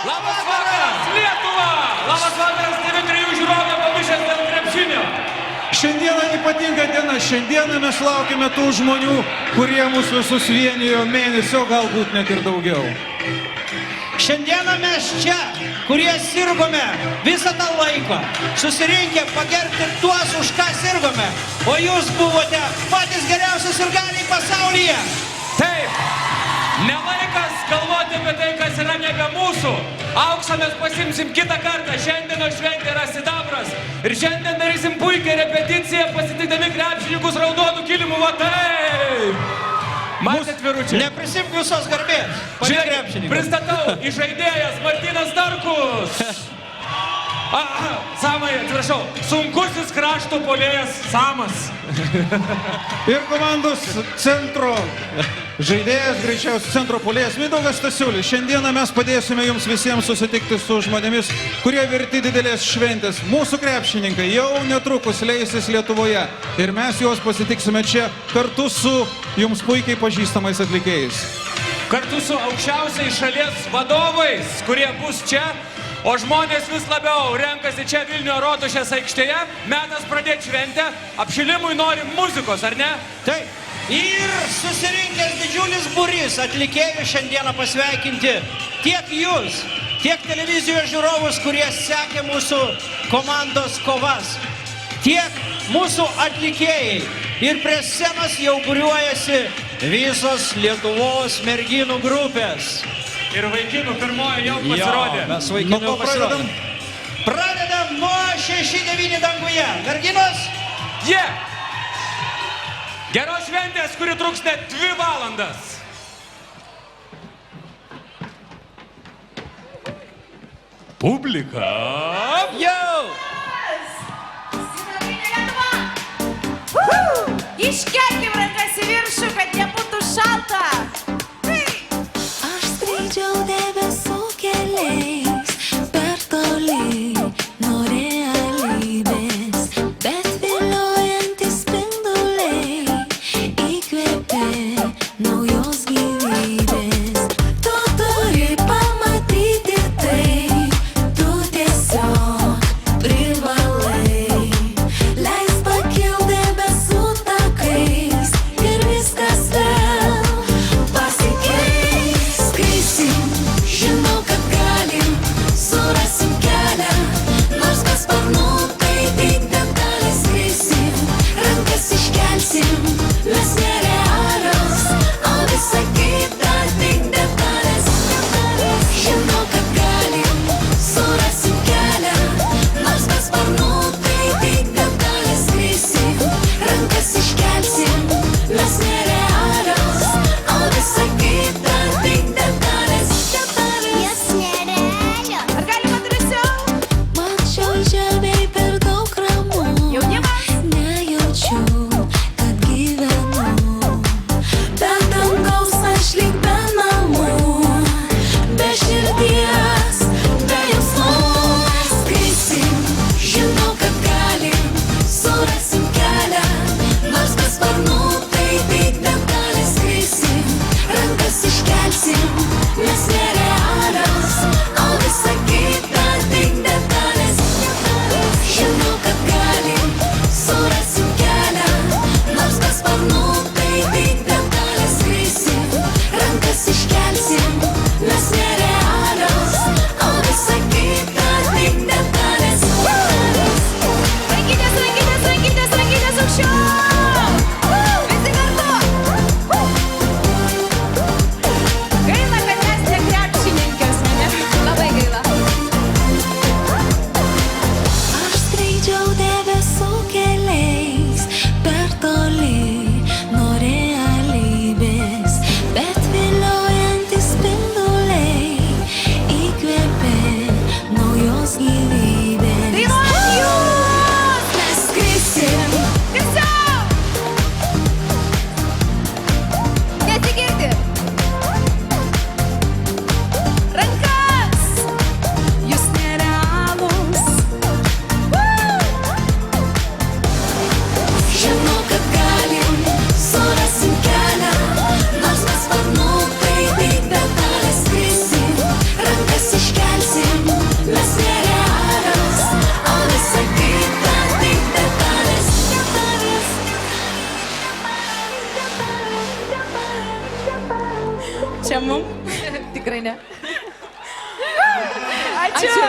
Labas vakaras, Lietuva! Labas vakaras, TV3 žiūrovė pamišęs dėl krepšinio. Šiandieną ypatinga diena. Šiandieną mes laukime tų žmonių, kurie mus visus vienijo mėnesio, galbūt net ir daugiau. Šiandieną mes čia, kurie sirgome visą tą laiką, susirinkę pagerbti tuos, už ką sirgome, o jūs buvote patys geriausi sirgaliai pasaulyje. Taip, nelaikas galvoti apie tai, kas yra nebe mūsų. Auksą mes pasimsim kitą kartą. Šiandieno šventė yra sidabras. Ir šiandien darysim puikią repeticiją, pasitikdami krepšininkus raudonų kilimų. Va taip! Matėt, vyručiai? Neprisimk visos garbės. Žiūrėkit, pristatau žaidėjas Martynas Darkus. Samai, atsiprašau, sunkusis krašto puolėjas Samas. Ir komandos centro žaidėjas, greičiausiai centro puolėjas Mindaugas Stasiulis. Šiandieną mes padėsime jums visiems susitikti su žmonėmis, kurie verti didelės šventės. Mūsų krepšininkai jau netrukus leisis Lietuvoje ir mes juos pasitiksime čia kartu su jums puikiai pažįstamais atlikėjais. Kartu su aukščiausiais šalies vadovais, kurie bus čia, o žmonės vis labiau renkasi čia Vilniuje Rotušės aikštėje. Metas pradėti šventę. Apšilimui norim muzikos, ar ne? Taip. Ir susirinkęs didžiulis būrys atlikėjų šiandieną pasveikinti tiek jūs, tiek televizijos žiūrovus, kurie sekė mūsų komandos kovas, tiek mūsų atlikėjai. Ir prie scenos jau būriuojasi visos Lietuvos merginų grupės. Ir vaikinų pirmoji jau pasirodė. Mes vaikinų jau pasirodėm. Pradedam nuo 6-9 danguje. Merginos? Jie! Geros šventės, kuri truks net 2 valandas. Publika. Jau! Iškelkim rankas į viršų, kad nebūtų šalta. Aš skraidžiau debesų keliais per toli nuo realybės, bet viliojantys spinduliai įkvėpė naujos gyvybės. Tu turi pamatyti tai, tu tiesiog privalai. Leis pakil debesų takais ir viskas vėl pasikeis. Skrisim, žinau, kad galim, Ačiū.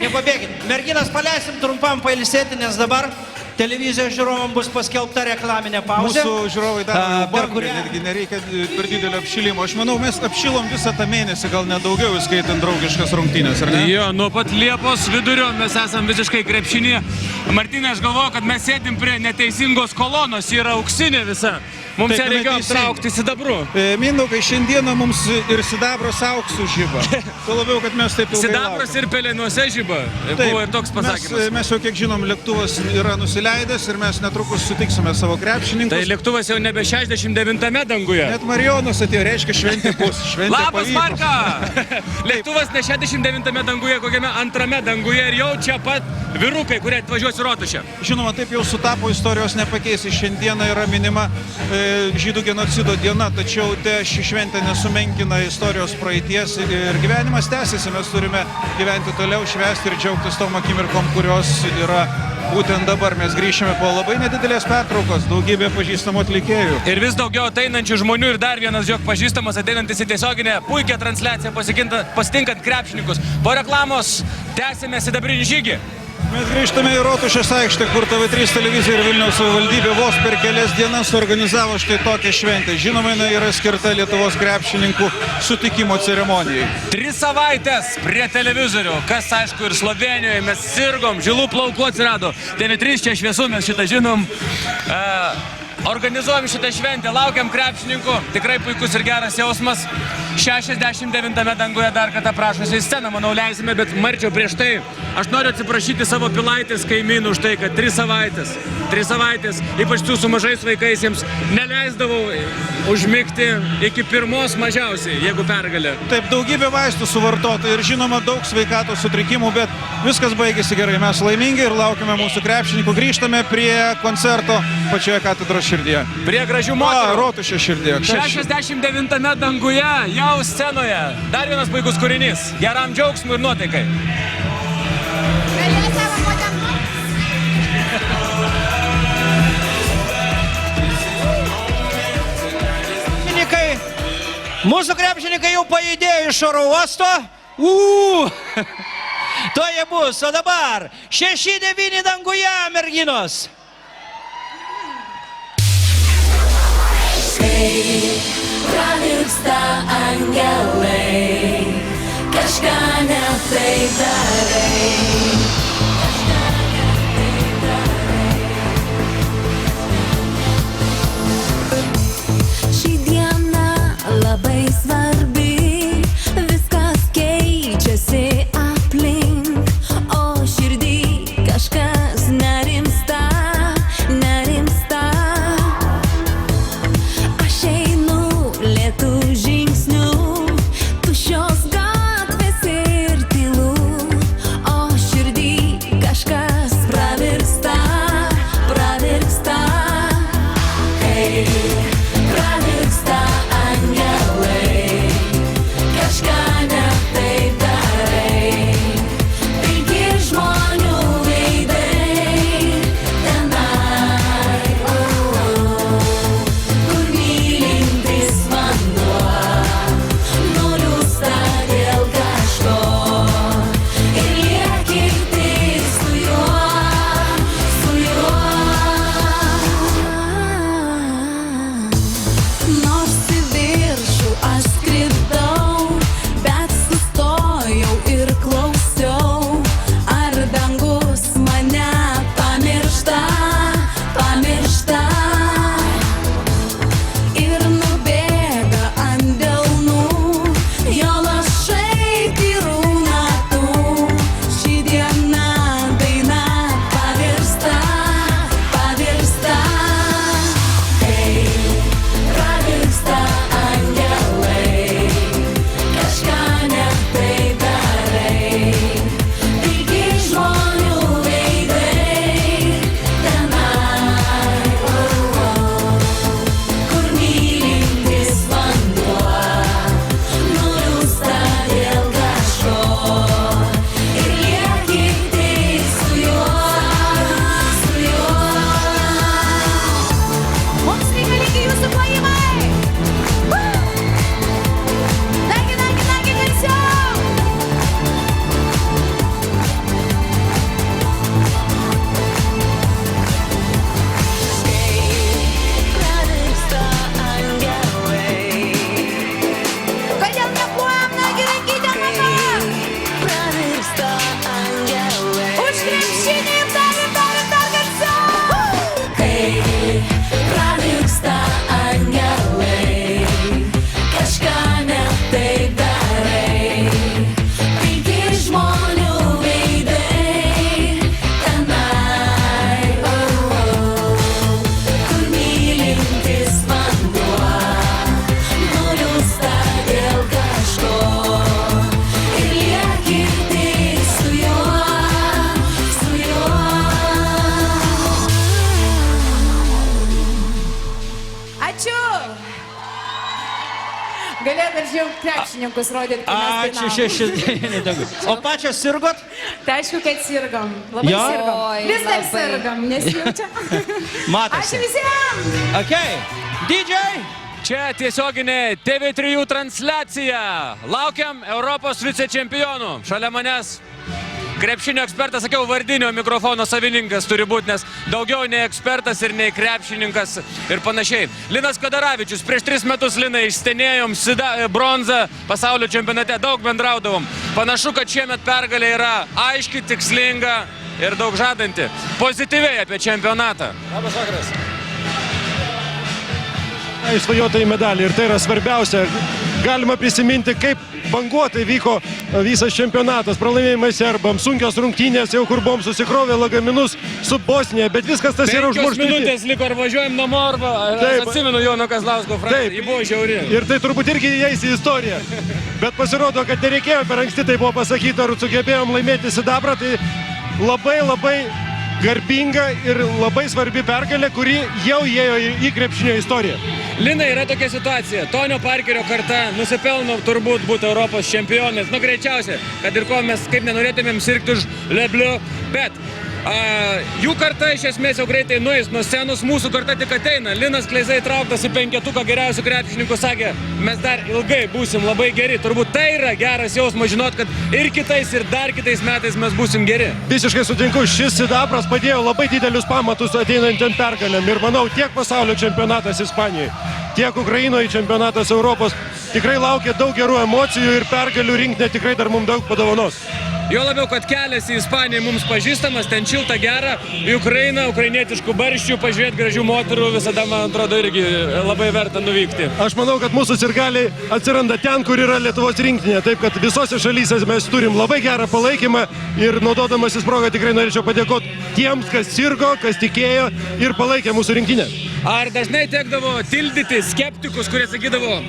Nepabėgit. Merginas paleisim trumpam pailsėti, nes dabar televizijos žiūrovam bus paskelbta reklaminė pauzė. Mūsų žiūrovai dar per bangą, kurią... netgi nereikia per didelio apšilimo. Aš manau, mes apšilom visą tą mėnesį, gal nedaugiau, įskaitant draugiškas rungtynės, ar ne? Jo, nuo pat Liepos vidurio mes esam visiškai krepšinėje. Martynai, aš galvoju, kad mes sėdim prie neteisingos kolonos, ji yra auksinė visa. Mums Taip, ją reikia neteisinga. aptraukti sidabru. Mindaugai, šiandieną mums ir sidabros auksų žyba. Tuo labiau, kad mes taip ilgai Sidabras laukiam. ir pelėnuose žyba. Taip, Buvo ir toks pasakymas. Mes jau kiek žinom, lėktuvas yra nusileidęs ir mes netrukus sutiksime savo krepšininkus. Tai lėktuvas jau nebe 69 danguje. Net Marijonas atėjo, reiškia šventė bus. Šventė Labas, pavyko. Marka! Lėktuvas ne 69 danguje, kokiame antrame danguje ir jau čia pat vyrukai, kurie atvažiuos į Rotušę. Žinoma, taip jau sutapo, istorijos nepakeisi. Šiandieną yra minima žydų genocido diena, tačiau ši šventė nesumenkina istorijos praeities ir gyvenimas tęsiasi. Mes turime gyventi toliau, švęsti ir džiaugtis tom akimirkom, kurios yra būtent dabar. Mes grįšime po labai nedidelės pertraukos, daugybė pažįstamų atlikėjų. Ir vis daugiau ateinančių žmonių ir dar vienas jog pažįstamas ateinantis į tiesioginę puikią transliaciją pasitinkant krepšininkus. Po reklamos tęsime sidabrinį žygį. Mes grįžtame į Rotušės aikštę, kur TV3 televizija ir Vilniaus savivaldybė vos per kelias dienas organizavo štai tokią šventę. Žinoma, jinai yra skirta Lietuvos krepšininkų sutikimo ceremonijai. 3 savaitės prie televizorių, kas aišku ir Slovenijoje, mes sirgom, žilų plaukų atsirado. TV3 čia šviesu, mes šitą žinom. Organizuojam šitą šventę, laukiam krepšininkų, tikrai puikus ir geras jausmas. 69 danguje dar kartą prašosi į sceną, manau, leisime, bet Marčiau, prieš tai aš noriu atsiprašyti savo pilaitės kaimynų už tai, kad 3 savaitės, ypač tų su mažais vaikais, jiems neleisdavau užmigti iki 1 mažiausiai, jeigu pergalė. Taip, daugybė vaistų suvartota ir žinoma daug sveikatos sutrikimų, bet viskas baigėsi gerai. Mes laimingi ir laukime mūsų krepšininkų. Grįžtame prie koncerto pačioje katedros širdyje. Prie gražių moterų. Rotušės širdyje. 69 danguje, jau scenoje. Dar vienas puikus kūrinys. Geram džiaugsmui ir nuotaikai. Mūsų krepšininkai jau pajudėjo iš oro uosto. To jie bus. O dabar 6-9 danguje, merginos. Pranyksta angelai, kažką ne taip darai. Ši diena labai svarbi, viskas keičiasi aplink, o širdį kažkas nerimsta. Aš einu lėtų žingsnių, tuščios gatvės ir tylu, o širdį norėjau krepšininkus rodyti, kai mes Ačiū dainavom. 6. O pačios sirgot? Tai aišku, kad sirgom. Labai Jo? sirgom. Oi, Vis dar labai. sirgom, nesijaučia. Matosi. Ačiū visiems! Okay. DJ? Čia tiesioginė TV3 transliacija. Laukiam Europos vicečempionų. Šalia manęs krepšinio ekspertas, sakiau, vardinio mikrofono savininkas turi būti, nes daugiau nei ekspertas ir nei krepšininkas ir panašiai. Linas Kadaravičius, prieš 3 metus, Linai, išstenėjom bronzą pasaulio čempionate, daug bendraudavom. Panašu, kad šiemet pergalė yra aiški, tikslinga ir daug žadanti. Pozityviai apie čempionatą. Labas vakaras. Išsvajota į medalį ir tai yra svarbiausia. Galima prisiminti, kaip banguotai vyko visas čempionatas, pralaimėjimai serbams, sunkios rungtynės, jau kur buvom susikrovę lagaminus su Bosnija, bet viskas tas yra 5 užmarštyti. minutės liko ir važiuojam namo arba Taip. atsimenu Jono Kazlausko frazę, Taip. ji buvo žiauri. Ir tai turbūt irgi įeis į istoriją. Bet pasirodo, kad nereikėjo per anksti, tai buvo pasakyta, ar sugebėjom laimėti sidabrą, tai labai garbinga ir labai svarbi pergalė, kuri jau įėjo į krepšinio istoriją. Linai, yra tokia situacija. Tonio Parkerio karta nusipelno turbūt būti Europos čempionės. Nu, greičiausiai, kad ir ko mes kaip nenorėtumėm sirgti už Lebliu, bet jų karta iš esmės jau greitai nueis nuo scenos, mūsų karta tik ateina. Linas Kleizai trauktas į 5 geriausių krepšininkų, sakė, mes dar ilgai būsim labai geri. Turbūt tai yra geras jausmas žinot, kad ir kitais, ir dar kitais metais mes būsim geri. Visiškai sutinku, šis sidabras padėjo labai didelius pamatus ateinantiem pergalėm ir manau tiek pasaulio čempionatas Ispanijoje, tiek Ukrainoje čempionatas Europos tikrai laukia daug gerų emocijų ir pergalių rinktinė tikrai dar mums daug padovanos. Jo labiau, kad kelias į Ispaniją mums pažįstamas, ten šilta gera, į Ukrainą, ukrainietiškų barščių, pažiūrėti gražių moterų, visada, man atrodo, irgi labai verta nuvykti. Aš manau, kad mūsų sirgaliai atsiranda ten, kur yra Lietuvos rinktinė, taip kad visose šalyse mes turim labai gerą palaikymą ir naudodamasis progą tikrai norėčiau padėkoti tiems, kas sirgo, kas tikėjo ir palaikė mūsų rinktinę. Ar dažnai tekdavo tildyti skeptikus, kurie sakydavo,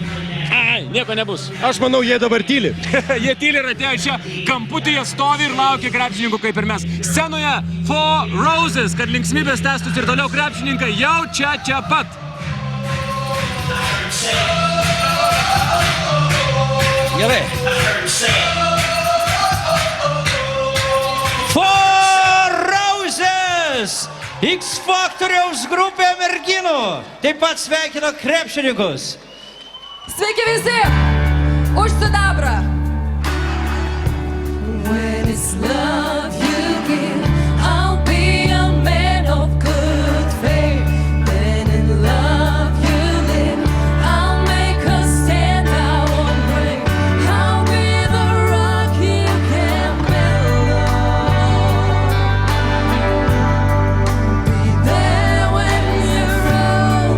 ai, nieko nebus? Aš manau, jie dabar tyli. Jie tyli ir atėjo čia, kamputyje stovi ir laukia krepšininkų kaip ir mes. Scenoje Four Roses, kad linksmybės tęstųsi ir toliau krepšininkai jau čia pat. Gerai. Four Roses! X Faktoriaus grupė merginų. Taip pat sveikino krepšininkus. Sveiki visi! Už sidabrą! When it's love you give, I'll be a man of good faith. Then in love you live, I'll make a stand, I won't break. I'll be the rock you can build on. Be there when you roll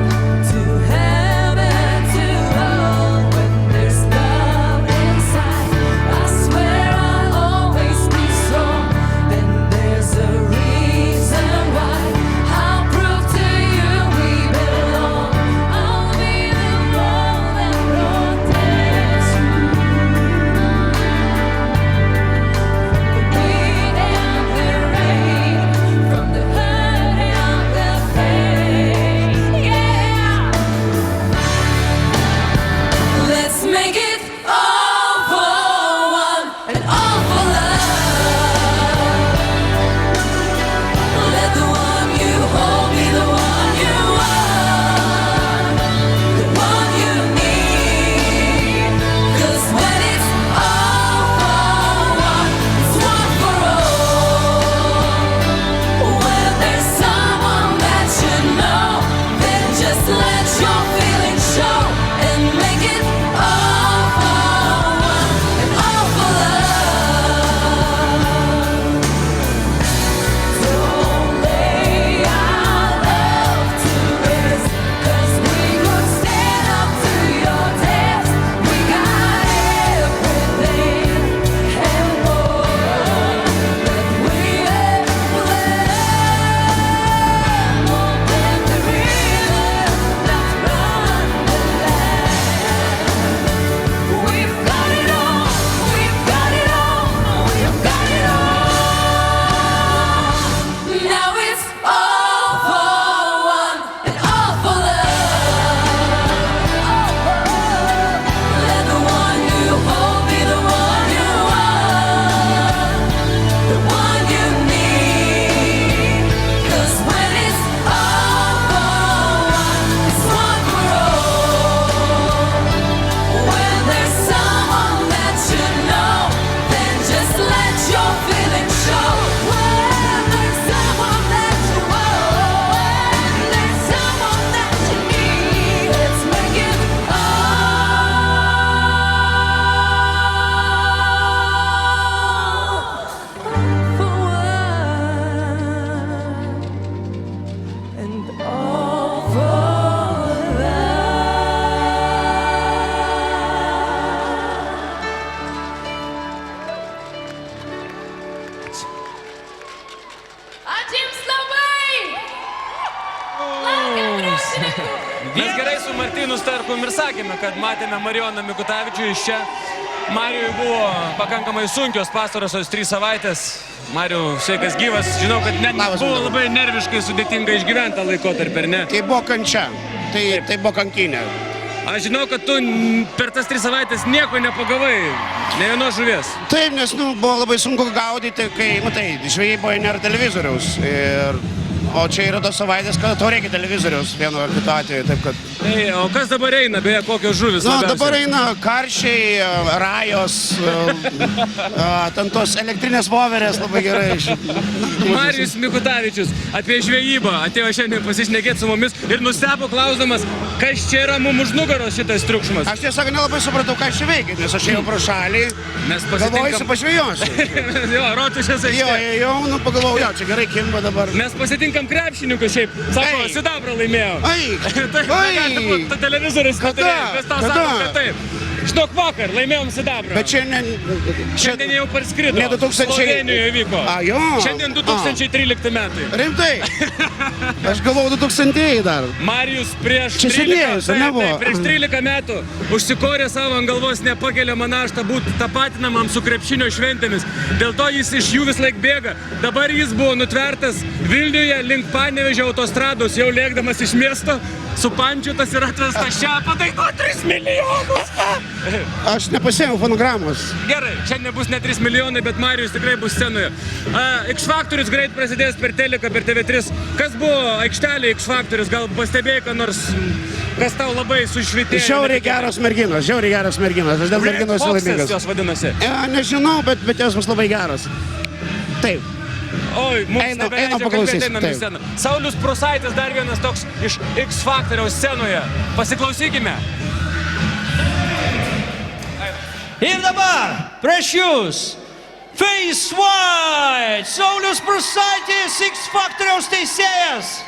to heaven to hold. When there's love inside, I swear I'll always be so Mes gerai su Martynu Starkum ir sakėme, kad matėme Marijoną Mikutavičių iš čia. Marijui buvo pakankamai sunkios pastarosios 3 savaitės. Marijau, sveikas gyvas. Žinau, kad net buvo labai nerviškai sudėtinga išgyventą laikotarpį, ar ne? Tai buvo kančia, tai buvo kankinė. Aš žinau, kad tu per tas 3 savaitės nieko nepagavai, ne vienos žuvies. Taip, nes buvo labai sunku gaudyti, kai, matai, žvejyboje nėra televizoriaus. O čia yra tos savaitės, kada tau reikia televizoriaus vienu ar kitu atveju, taip kad... Tai, o kas dabar eina, beje, kokios žuvis labiausiai? Dabar eina karšiai, rajos, ten tos elektrinės voverės labai gerai. Marijus Mikutavičius apie žvejybą atėjo šiandien pasišnekėti su mumis ir nustebo klausdamas, kas čia yra mums už nugaros šitas triukšmas. Aš tiesiog nelabai supratau, ką čia veikia, nes aš ėjau pro šalį, galvojusi pažvejosiu. Jo, rotušės aikštė. Jo, pagalvojau, jo, čia gerai kimba dabar. Mes pasitinkam krepšininkus šiaip, sako, sidabrą laimėjo. Ta televizorius patarėjo, vis tau sako, kad taip. Žinok, vakar laimėjom sidabrą. Bet šiandien jau parskrido. Ne 2000. Slovenijoje vyko. Jo. Šiandien 2013 metai. Rimtai? Aš galvojau 2000 dar. Marijus prieš čia 13 metų užsikorė savo ant galvos nepakeliamą naštą būti tapatinamam su krepšinio šventėmis. Dėl to jis iš jų vis laik bėga. Dabar jis buvo nutvertas Vilniuje link Panevėžio autostrados, jau lėkdamas iš miesto, supančiotas ir atvestas čia, padainuot 3 milijonus. Aš nepasiėmiau fonogramos. Gerai, šiandien bus ne 3 milijonai, bet Marijus tikrai bus scenoje. X Factorius greit prasidės per Teliką, per TV3. Kas buvo aikštelė X Factorius? Gal pastebėjai, kad nors kas tau labai sušvitėjo? Žiauriai geros merginos, žiauriai geros merginos. Aš dėl merginos laimingas. Foxes jos vadinasi? Nežinau, bet jos bus labai geros. Taip. Oi, mums nebeleidžia kalbėti, einam į sceną. Saulius Prusaitis, dar vienas toks iš X Factoriaus scenoje. Pasiklausykime. Ir dabar prieš jūs Face White, Saulius Prusaitis, X Factoriaus teisėjas.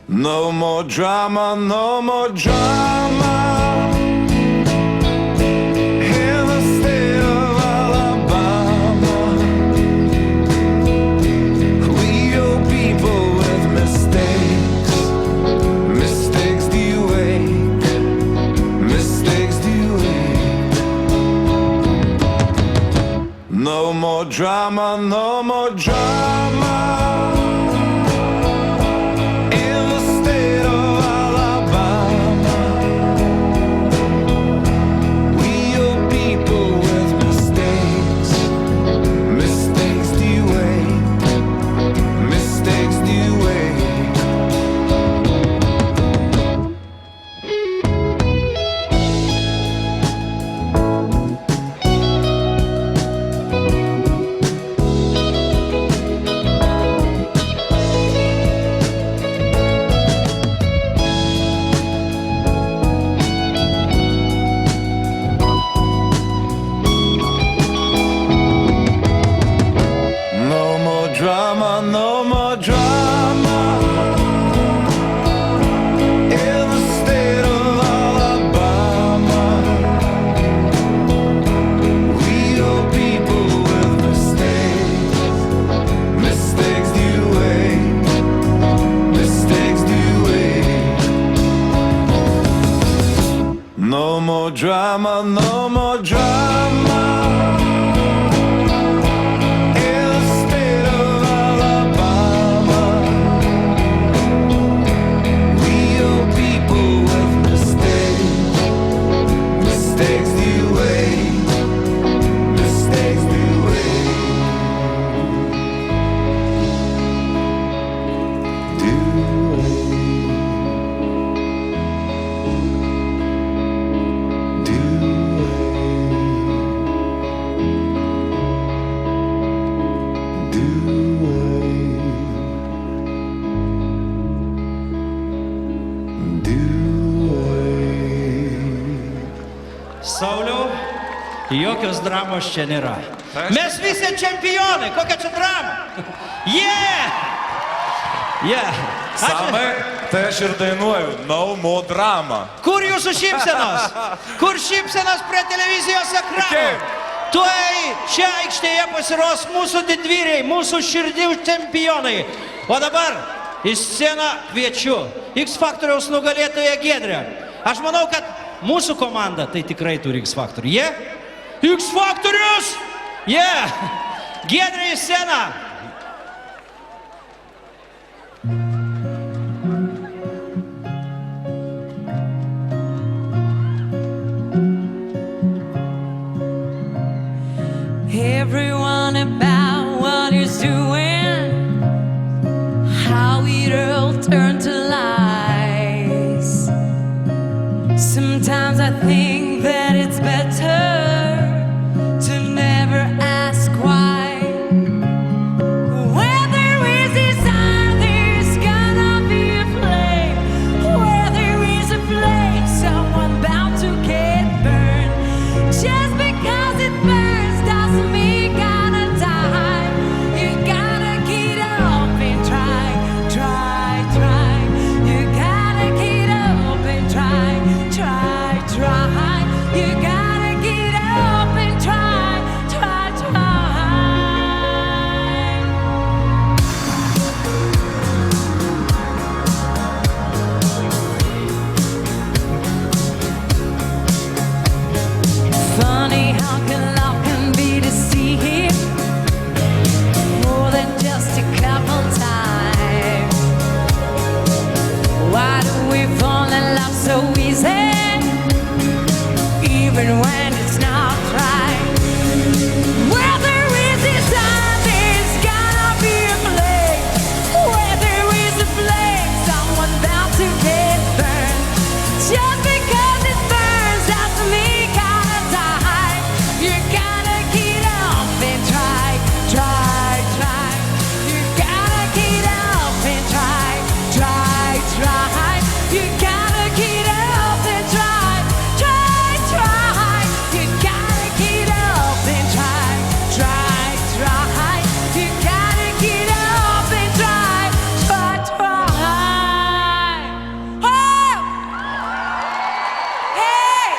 No more drama, no more drama. In the state of Alabama, we owe people with mistakes. Mistakes do you wait? Mistakes do you wait? No more drama, no more drama. Sauliau, jokios dramos čia nėra. Mes visi čempionai, kokia čia drama? Samai, tai aš ir dainuoju, no more drama. Kur jūsų šypsenos? Kur šypsenos prie televizijos ekrano? Tuoj čia aikštėje pasiros mūsų didvyriai, mūsų širdžių čempionai. O dabar į sceną kviečiu X Faktoriaus nugalėtoją Giedrę. Aš manau, kad mūsų komanda tai tikrai turi X Faktorių. X Faktorius! Giedrė į sceną. Everyone about what he's doing, how it all turned to lies. Sometimes I think that it's better to never ask why. Where there is desire, there's gonna be a flame. Where there is a flame, someone bound to get burned. Just because it burns doesn't mean so easy, even when it's not right. Where there is desire, there's gonna be a flame. Where there is a flame, someone bound to get burned. Just because it burns doesn't mean gotta die. You gotta get up and try. You gotta get up and try. You gotta get up and try. You gotta get up and try. You gotta get up and try. Oh! Hey!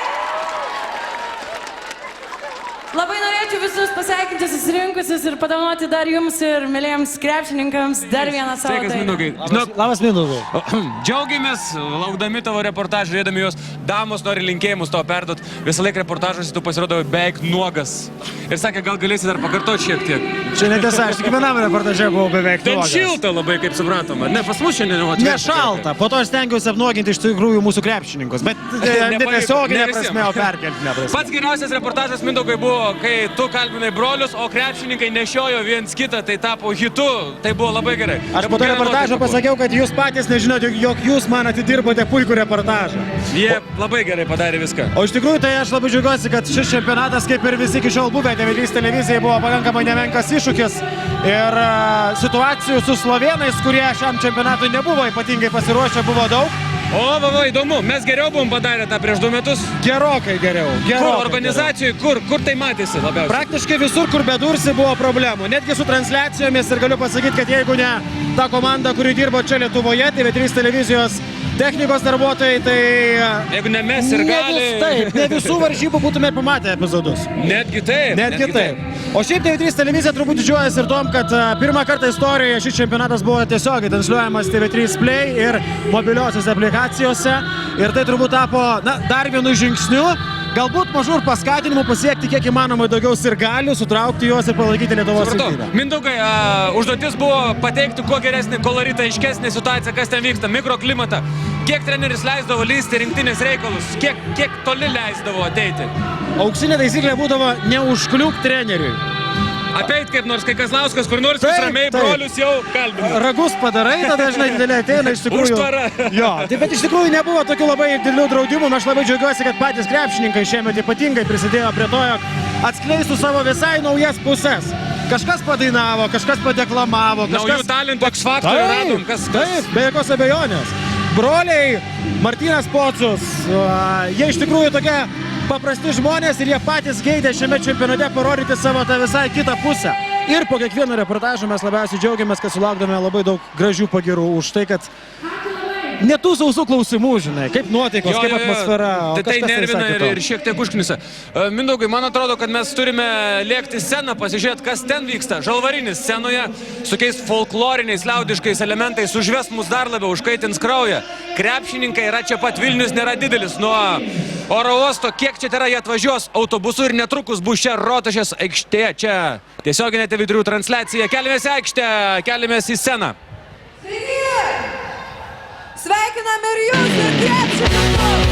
Labai norėčiau visus pasveikinti susirinkusius ir padovanoti dar jums ir mėlyjams krepšininkams dar vieną savo Sveikas, dainą. Mindaugai. Labas, Mindaugai. Džiaugiamės, laukdami tavo reportažą, žiūrėdami juos. Damos nori linkėjimus tavo perduot. Visą laiką reportažuose tu pasirodavai beveik nuogas. Ir sakė, gal galėsi dar pakartoti šiek tiek. Čia netiesa, aš tik vienam reportaže buvau beveik Ten nuogas. šilta labai, kaip supratom. Ne, pas mus šiandien jau Ne šalta, po to stengiausi apnuoginti iš tikrųjų mūsų krepšininkus, bet netiesioginė prasme, o perkeltinė prasme. Pats geriausias reportažas, Mindaugai, buvo, kai tu kalbinai brolius, o krepšininkai nešiojo viens kitą, tai tapo hitu. Tai buvo labai gerai. Aš po to reportažo pasakiau, kad jūs patys nežinote, jog jūs man atidirbote puikų reportažą. Jie labai gerai padarė viską. O iš tikrųjų tai aš labai džiaugiuosi, kad šis čempionatas, kaip ir visi iki šiol buvę TV3 televizijai, buvo pakankamai nemenkas iššūkis. Ir situacijų su slovėnais, kurie šiam čempionatui nebuvo ypatingai pasiruošę, buvo daug. O, įdomu, mes geriau buvom padarę tą prieš 2 metus. Gerokai geriau. Kur organizacijai, kur tai matėsi labiausiai? Praktiškai visur, kur bedursi, buvo problemų. Netgi su transliacijomis ir galiu pasakyti, kad jeigu ne ta komanda, kuri dirbo čia Lietuvoje, TV3 televizijos technikos darbuotojai, tai... Jeigu ne mes ir gali... Ne visų varžybų būtume pamatę epizodus. Netgi taip. Netgi taip. O šiaip TV3 televizija turbūt didžiuojasi ir tom, kad pirmą kartą istorijoje šis čempionatas buvo tiesiogiai transliuojamas TV3 Play ir mobiliosios aplikacijose. Ir tai turbūt tapo dar vienu žingsniu, galbūt mažų ir paskatinimų pasiekti kiek įmanomai daugiau sirgalių, sutraukti juos ir palaikyti Lietuvos rinktinę. Mindaugai, užduotis buvo pateikti kuo geresnį koloritą, aiškesnį situaciją, kas ten vyksta, mikroklimatą. Kiek treneris leisdavo lysti rinktinės reikalus, kiek toli leisdavo ateiti? Auksinė taisyklė būdavo neužkliūk treneriui. Apeit kaip nors, kai Kazlauskas, kur nors jūs ramiai brolius jau kalbina. Ragus padarai, tada dažnai didelė ateina iš tikrųjų. Užtvara. Jo, taip, bet iš tikrųjų nebuvo tokių labai didelių draudimų. Aš labai džiaugiuosi, kad patys krepšininkai šiemet ypatingai prisidėjo prie to, jog atskleistų savo visai naujas pusės. Kažkas padainavo, kažkas padeklamavo, kažkas... Naujų talentų X Faktorių radom, kas... Taip, be jokios abejonės. Broliai Martynas Pocius, jie iš tikrųjų tokia paprasti žmonės ir jie patys geidė šiame čempionate parodyti savo tą visai kitą pusę. Ir po kiekvieno reportažo mes labiausiai džiaugiamės, kad sulaukdame labai daug gražių pagirų už tai, kad ne tų sausų klausimų, žinai, kaip nuotaikos, kaip atmosfera. Tai nervina ir šiek tiek užknisa. Mindaugai, man atrodo, kad mes turime lėkti sceną, pasižiūrėti, kas ten vyksta. Žalvarinis scenoje, su tokiais folkloriniais, liaudiškais elementais, užves mus dar labiau, užkaitins kraują. Krepšininkai yra čia pat, Vilnius nėra didelis nuo oro uosto. Kiek čia yra, jie atvažiuos autobusu ir netrukus bus čia Rotušės aikštė. Čia tiesioginė TV3 transliacija. Keliamės į aikštę, keliamės į sceną. Sveikiname ir jūs, ir krepšininkus!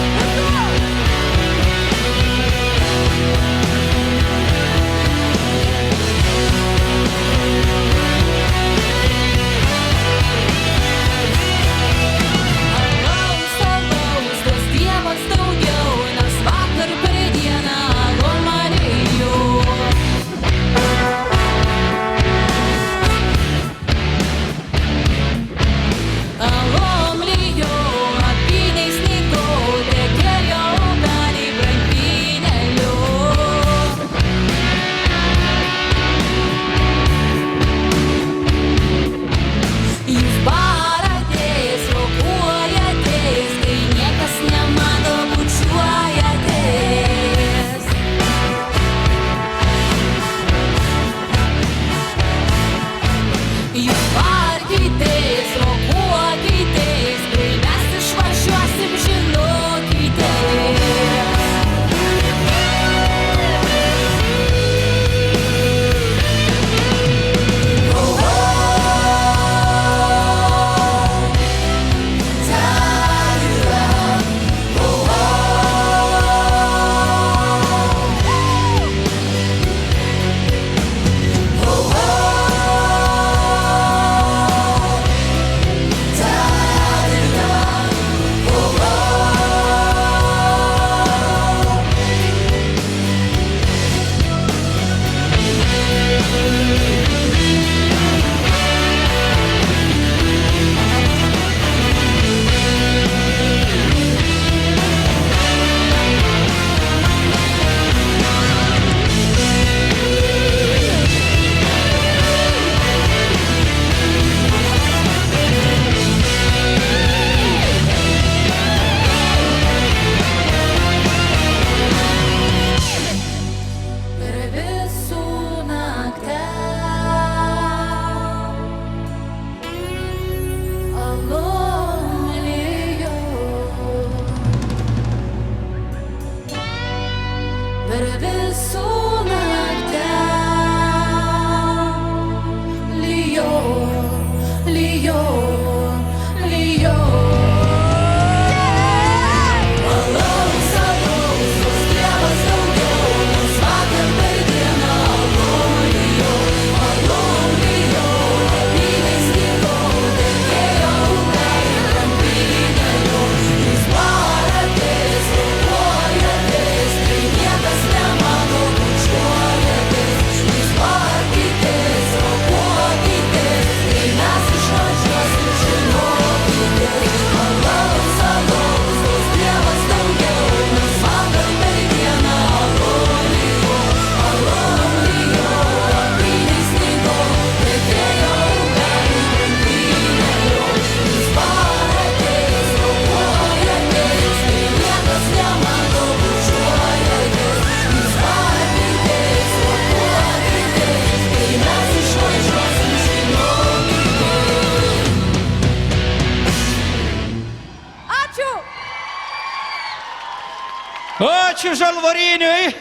Ačiū Žalvariniui.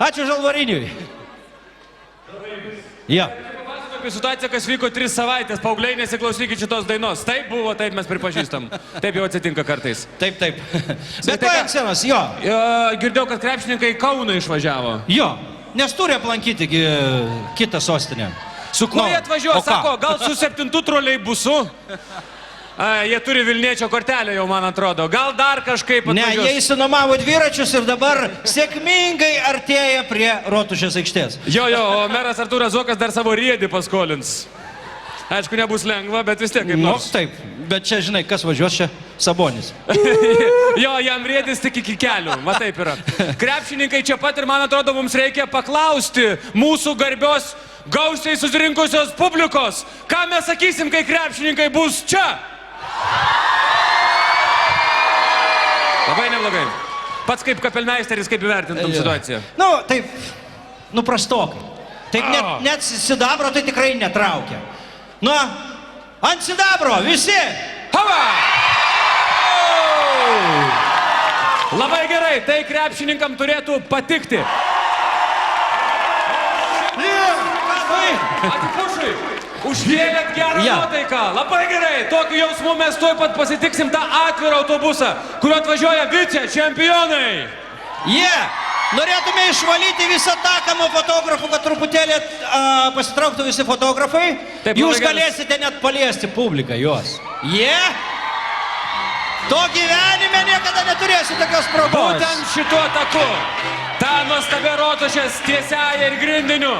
Ačiū Žalvariniui. Ja. Apie situaciją, kas vyko 3 savaitės, paaugliai nesiklausykit šitos dainos. Taip buvo, taip mes pripažįstam. Taip jau atsitinka kartais. Taip, taip. Bet tai ant scenos, jo. Girdėjau, kad krepšininkai į Kauną išvažiavo. Jo, nes turi aplankyti kitą sostinę. Su kuo jie atvažiuoja, sako, gal su 7 troleibusu? Jie turi Vilniečio kortelę jau, man atrodo. Gal dar kažkaip atvažiuos? Ne, jie įsinomavo dviračius ir dabar sėkmingai artėja prie Rotušės aikštės. Jo, o meras Artūras Zuokas dar savo riedį paskolins. Aišku, nebus lengva, bet vis tiek kaip Nu, nors. taip, bet čia, žinai, kas važiuos čia? Sabonis. Jo, jam rėdis tik iki kelių, va taip yra. Krepšininkai čia pat ir man atrodo, mums reikia paklausti mūsų garbios gausiai susirinkusios publikos, ką mes sakysim, kai krepšininkai bus čia. Labai neblogai. Pats kaip kapelmeisteris, kaip įvertintum situaciją? Nu, taip, nu prastokai. Taip net sidabro tai tikrai netraukia. Nu, ant sidabro, visi. Hava! Labai gerai, tai krepšininkam turėtų patikti. Atipušai, užvėlėt gerą nuotaiką. Labai gerai, tokiu jausmu mes tuoj pat pasitiksim tą atvirą autobusą, kuriuo atvažiuoja vice čempionai. Norėtume išvalyti visą taką nuo fotografų, kad truputėlį pasitrauktų visi fotografai. Taip, Jūs labai geras. galėsite net paliesti publiką juos. To gyvenime niekada neturėsiu tokios progos. Būtent šituo taku, tą nuostabę rotušės tiesiąją ir grindiniu,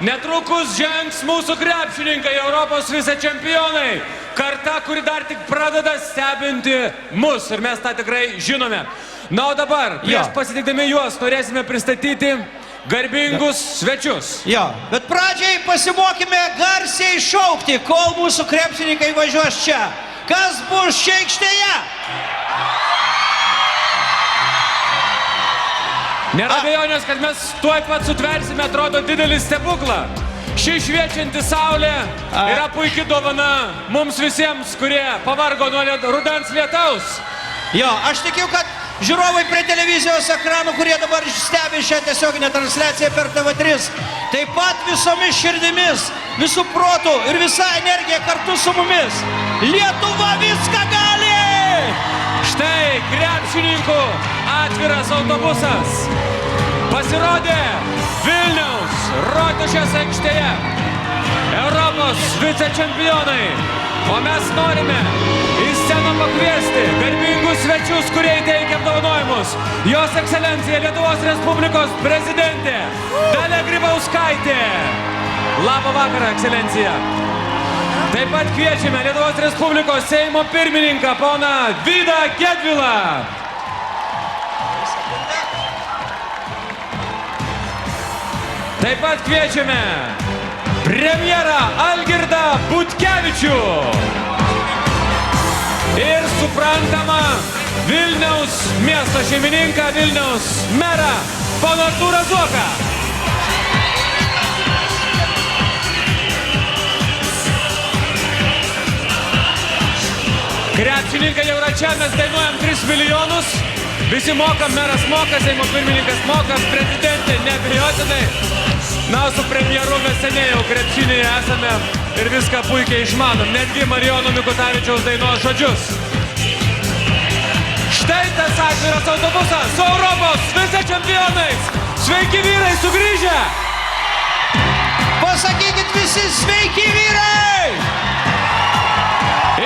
netrukus žengs mūsų krepšininkai, Europos vice čempionai. Karta, kuri dar tik pradeda stebinti mus ir mes tą tikrai žinome. Na, o dabar, prieš pasitikdami juos, norėsime pristatyti garbingus svečius. Bet pradžiai pasimokime garsiai šaukti, kol mūsų krepšininkai važiuos čia. Kas bus čia aikštėje? Nėra abejonės, kad mes tuoj pat sutversime, atrodo, didelį stebuklą. Ši šviečianti saulė yra puikia dovana mums visiems, kurie pavargo nuo rudens lietaus. Aš tikiu, kad žiūrovai prie televizijos ekranų, kurie dabar stebi šią tiesioginę transliaciją per TV3, taip pat visomis širdimis, visų protų ir visa energija kartu su mumis. Lietuva viską gali! Štai krepšininkų atviras autobusas pasirodė Vilniaus rotušės aikštėje. Europos vicečempionai. O mes norime į sceną pakviesti garbingus svečius, kurie įteikia apdovanojimus. Jos ekscelencija Lietuvos Respublikos prezidentė Dalia Grybauskaitė. Labą vakarą, ekscelencija. Taip pat kviečiame Lietuvos Respublikos Seimo pirmininką, poną Vydą Gedvilą. Taip pat kviečiame premjerą Algirdą Butkevičių. Ir suprantama Vilniaus miesto šeimininką, Vilniaus merą, poną Artūrą Zuoką. Krepšininkai jau yra čia, mes dainuojam 3 milijonus. Visi mokam, meras moka, Seimo pirmininkas moka, prezidentė neabejotinai. Na, su premjeru mes seniai jau krepšinėje esame ir viską puikiai išmanom, netgi Marijono Mikutavičiaus dainos žodžius. Štai tas atviras autobusas su Europos vicečempionais. Sveiki vyrai, sugrįžę! Pasakykit visi sveiki vyrai!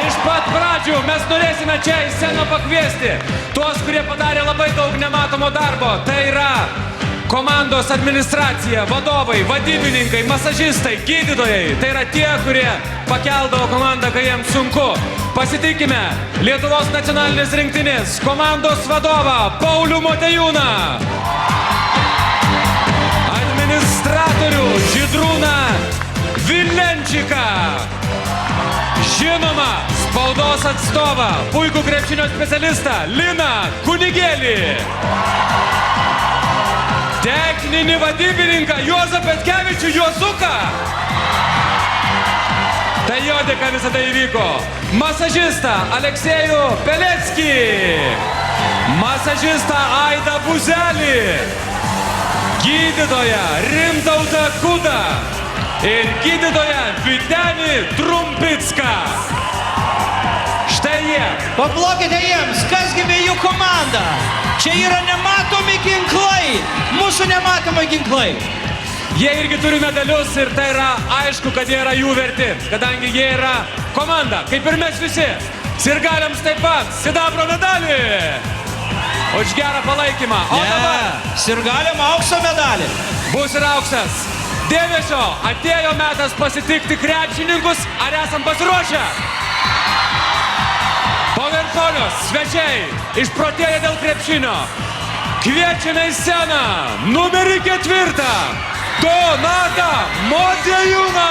Iš pat pradžių mes norėsime čia į sceną pakviesti tuos, kurie padarė labai daug nematomo darbo. Tai yra komandos administracija, vadovai, vadybininkai, masažistai, gydytojai. Tai yra tie, kurie pakeldavo komandą, kai jiems sunku. Pasitikime Lietuvos nacionalinės rinktinės komandos vadovą Paulių Motiejūną. Administratorių Žydrūną Vilenčiką. Žinoma, spaudos atstovą, puikų krepšinio specialistą Liną Kunigėlį. Techninį vadybininką Juozą Petkevičių Juozuką. Tai jo dėka visą tai įvyko. Masažistą Aleksejų Peleckį. Masažistą Aidą Buzelį. Gydytoją Rimtautą Kudą. Ir gydytoją Vytenį Trumpicką. Štai jie. Paplokite jiems, kasgi be jų komanda. Čia yra nematomi ginklai, mūsų nematomi ginklai. Jie irgi turi medalius ir tai yra aišku, kad jie yra jų verti, kadangi jie yra komanda, kaip ir mes visi. Sirgaliams taip pat, sidabro medalį. Už gerą palaikymą. O dabar sirgaliam aukso medalį. bus ir auksas. Dėmesio, atėjo metas pasitikti krepšininkus, ar esam pasiruošę? Ponai ir ponios, svečiai, išprotėję dėl krepšinio, kviečiame į sceną numerį 4, Donatą Motiejūną!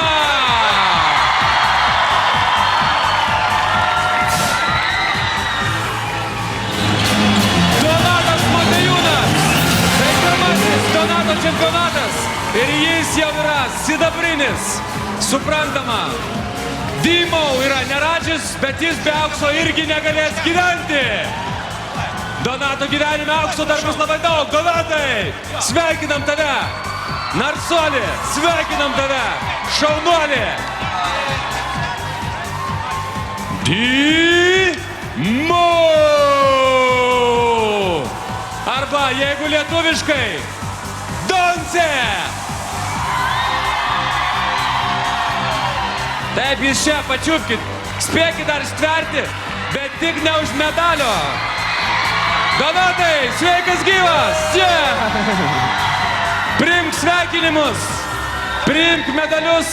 Donatas Motiejūnas, tai pirmasis Donato čempionatas ir jis jau yra sidabrinis, suprantama. Dymau yra neradžis, bet jis be aukso irgi negalės gyventi. Donato gyvenime aukso dar bus labai daug. Donatai, sveikinam tave. Narsuolį, sveikinam tave. Šaunuolį. Dymau. Arba, jeigu lietuviškai, Donce. Taip, jūs čia pačiupkit, spėkit dar stverti, bet tik ne už medalio. Donatai, sveikas gyvas, čia. Priimk sveikinimus, priimk medalius,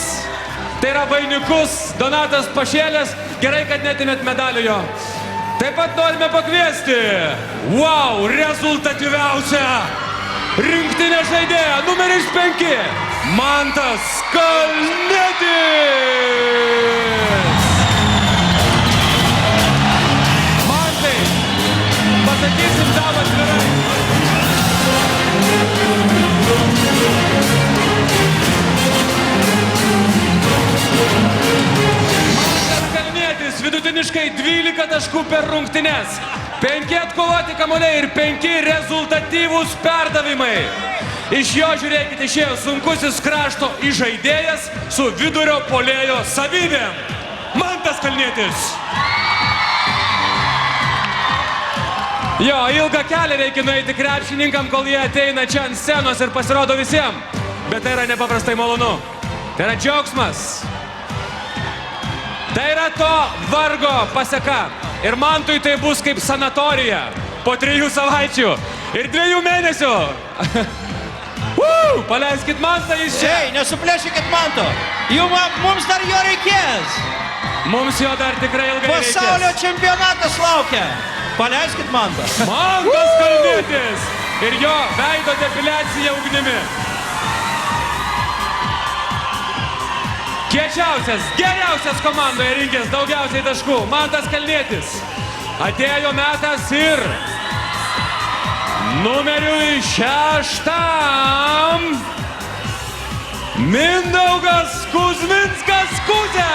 tai yra vainikus, Donatas pašėlės, gerai, kad netimėt medalių jo. Taip pat norime pakviesti, wow, rezultatyviausią rinktinę žaidėją, numeris 5. Mantas Kalnietis! Mantai, pasakysim tau atvirai. Mantas Kalnietis vidutiniškai 12 taškų per rungtynes, 5 atkovoti kamuoliai ir 5 rezultatyvūs perdavimai. Iš jo, žiūrėkite, išėjo sunkusis krašto įžaidėjas su vidurio puolėjo savybėm. Mantas Kalnietis. Jo, ilgą kelią reikia nueiti krepšininkam, kol jie ateina čia ant scenos ir pasirodo visiems. Bet tai yra nepaprastai malonu. Tai yra džiaugsmas. Tai yra to vargo paseka. Ir Mantui tai bus kaip sanatorija. Po 3 savaičių ir 2 mėnesių. Paleiskit Mantą iš čia. Ei, nesuplėšykit Manto. Mums dar jo reikės. Mums jo dar tikrai ilgai reikės. Pasaulio čempionatas laukia. Paleiskit Mantą. Mantas Kalnietis. Ir jo veido depiliacija ugnimi. Kiečiausias, geriausias komandoje rinkęs daugiausiai taškų. Mantas Kalnietis. Atėjo metas ir numeriui 6. Mindaugas Kuzminskas Kuzė.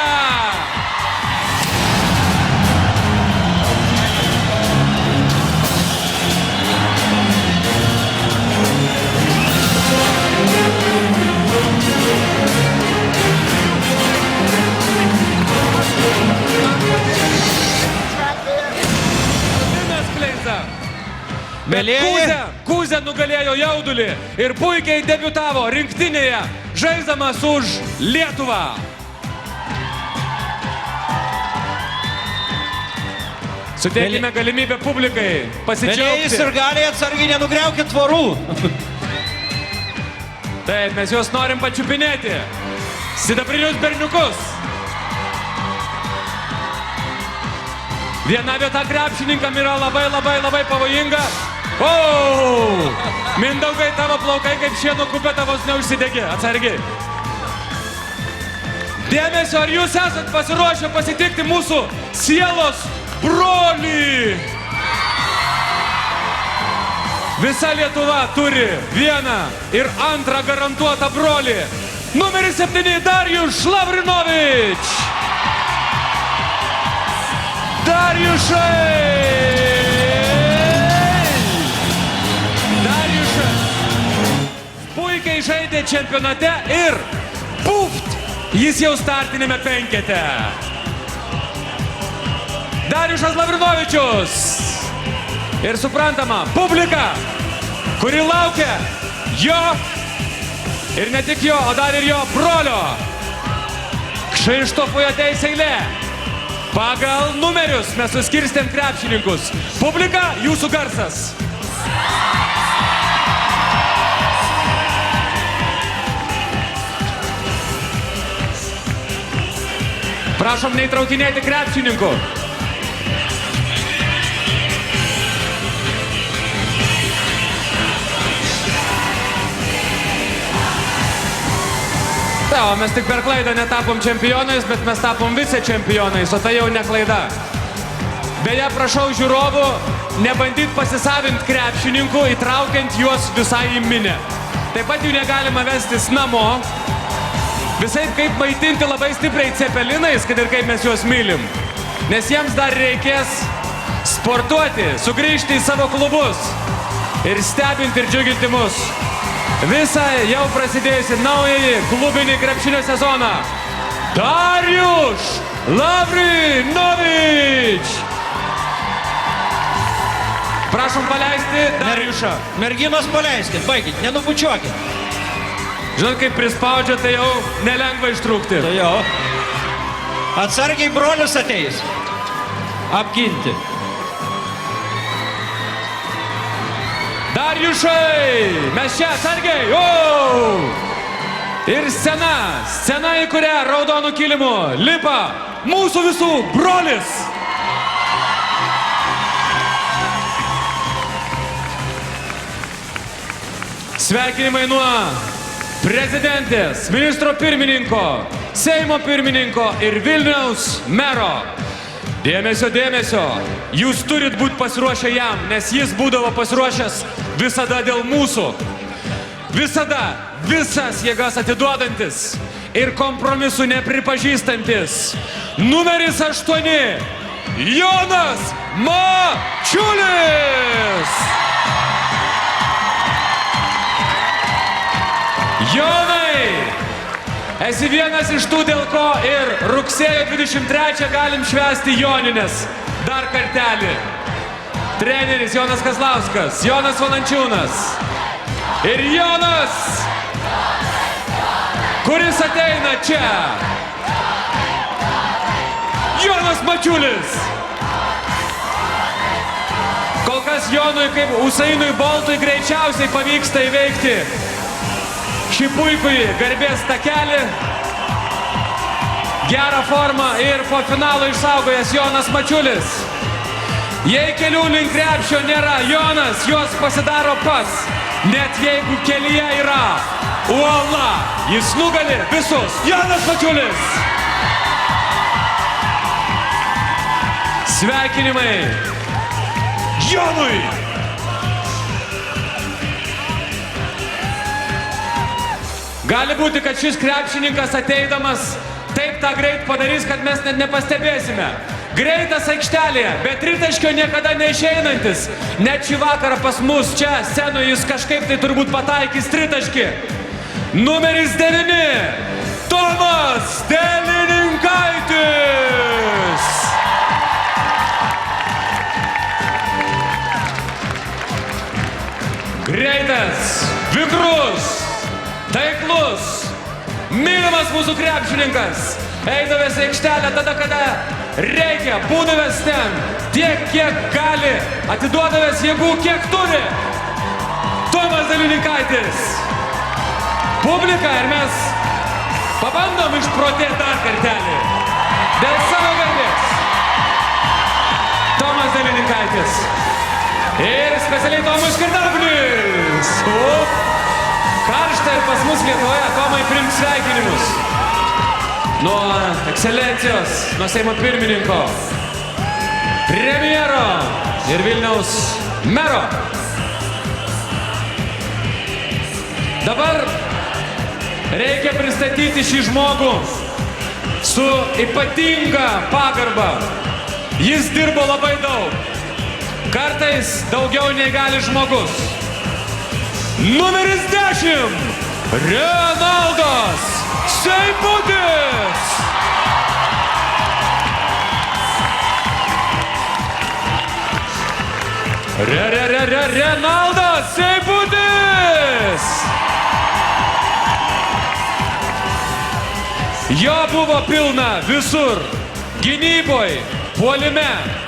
Kuzė nugalėjo jaudulį ir puikiai debiutavo rinktinėje, žaisdamas už Lietuvą. Suteikime galimybę publikai pasidžiaugti. Vėliais ir galiai atsargiai nenugriaukit tvorų. Taip, mes juos norim pačiupinėti. Sidabrinius berniukus. Viena vieta krepšininkam yra labai pavojinga. Mindaugai, tavo plaukai kaip šieno kupė tavos neužsidegė. Atsargiai. Dėmesio, ar jūs esat pasiruošę pasitikti mūsų sielos brolį? Visa Lietuva turi vieną ir antrą garantuotą brolį. Numeris 7 Darjuš Lavrinovič. Puikiai žaidė čempionate ir puft, jis jau startinėme 5. Darjušas Lavrinovičius. Ir suprantama, publika, kuri laukia jo ir ne tik jo, o dar ir jo brolio. Kšištofui ateis eilė. Pagal numerius mes suskirstėm krepšininkus. Publika, jūsų garsas. Prašom neįtraukinėti krepšininkų. O mes tik per klaidą netapom čempionais, bet mes tapom vice čempionais, o tai jau ne klaida. Beje, prašau žiūrovų nebandyti pasisavinti krepšininkų, įtraukiant juos visai į minę. Taip pat jų negalima vestis namo. Visai kaip maitinti labai stipriai cepelinais, kad ir kaip mes juos mylim. Nes jiems dar reikės sportuoti, sugrįžti į savo klubus ir stebinti ir džiuginti mus. Visą jau prasidėjusi naująjį klubinį krepšinio sezoną. Dariuš Lavrinovič. Prašom paleisti Dariušą. Merginos paleiskit, baigit, nenubučiuokit. Žinot, kaip prispaudžia, tai jau nelengva ištrūkti. Tai jau. Atsargiai brolius ateis. Apginti. Dariušai, mes čia atsargiai. Ir scena, į kurią raudonų kilimų lipa mūsų visų brolis. Sveikinimai nuo prezidentės, ministro pirmininko, Seimo pirmininko ir Vilniaus mero. Dėmesio, dėmesio, jūs turit būti pasiruošę jam, nes jis būdavo pasiruošęs visada dėl mūsų. Visada, visas jėgas atiduodantis ir kompromisų nepripažįstantis. Numeris 8, Jonas Mačiulis. Jonai, esi vienas iš tų, dėl ko ir rugsėjo 23 galim švęsti Jonines. Dar kartelį. Treneris Jonas Kazlauskas, Jonas Valančiūnas. Ir Jonas, kuris ateina čia. Jonas Mačiulis. Kol kas Jonui kaip Usainui Boltui greičiausiai pavyksta įveikti šį puikųjį garbės takelį, gerą formą ir po finalo išsaugojęs Jonas Mačiulis. Jei kelių link krepšio nėra, Jonas juos pasidaro pats, net jeigu kelyje yra uola. Jis nugali visus. Jonas Mačiulis. Sveikinimai Jonui. Gali būti, kad šis krepšininkas ateidamas taip tą greit padarys, kad mes net nepastebėsime. Greitas aikštelėje, bet tritaškio niekada neišeinantis. Net šį vakarą pas mus čia scenoje jis kažkaip tai turbūt pataikys tritaškį. Numeris 9, Tomas Delininkaitis. Greitas, vikrus, taiklus, mylimas mūsų krepšininkas, eidavęs į aikštelę tada, kada reikia, būdavęs ten tiek, kiek gali, atiduodavęs jėgų, kiek turi. Tomas Delininkaitis. Publika, ir mes pabandom išprotėti dar kartelį. Dėl savo garbės. Tomas Delininkaitis. Ir specialiai Tomui Skardablis. Karšta ir pas mus Lietuvoje. Tomai, priimk sveikinimus. Nuo ekscelencijos, nuo Seimo pirmininko, premjero ir Vilniaus mero. Dabar reikia pristatyti šį žmogų su ypatinga pagarba. Jis dirbo labai daug. Kartais daugiau nei gali žmogus. Numeris 10, Renaldas Seibutis. Renaldas Seibutis. Jo buvo pilna visur. Gynyboj, puolime.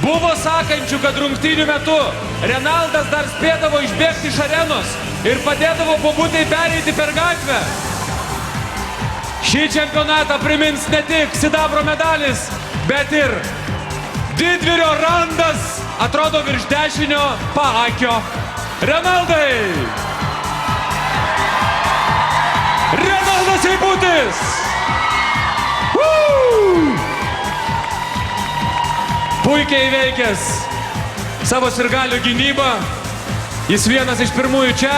Buvo sakančių, kad rungtynių metu Renaldas dar spėdavo išbėgti iš arenos ir padėdavo bobutei pereiti per gatvę. Šį čempionatą primins ne tik sidabro medalis, bet ir didvyrio randas, atrodo virš dešinio paakio. Renaldai! Renaldas Seibutis! Puikiai įveikęs savo sirgalių gynybą. Jis vienas iš pirmųjų čia,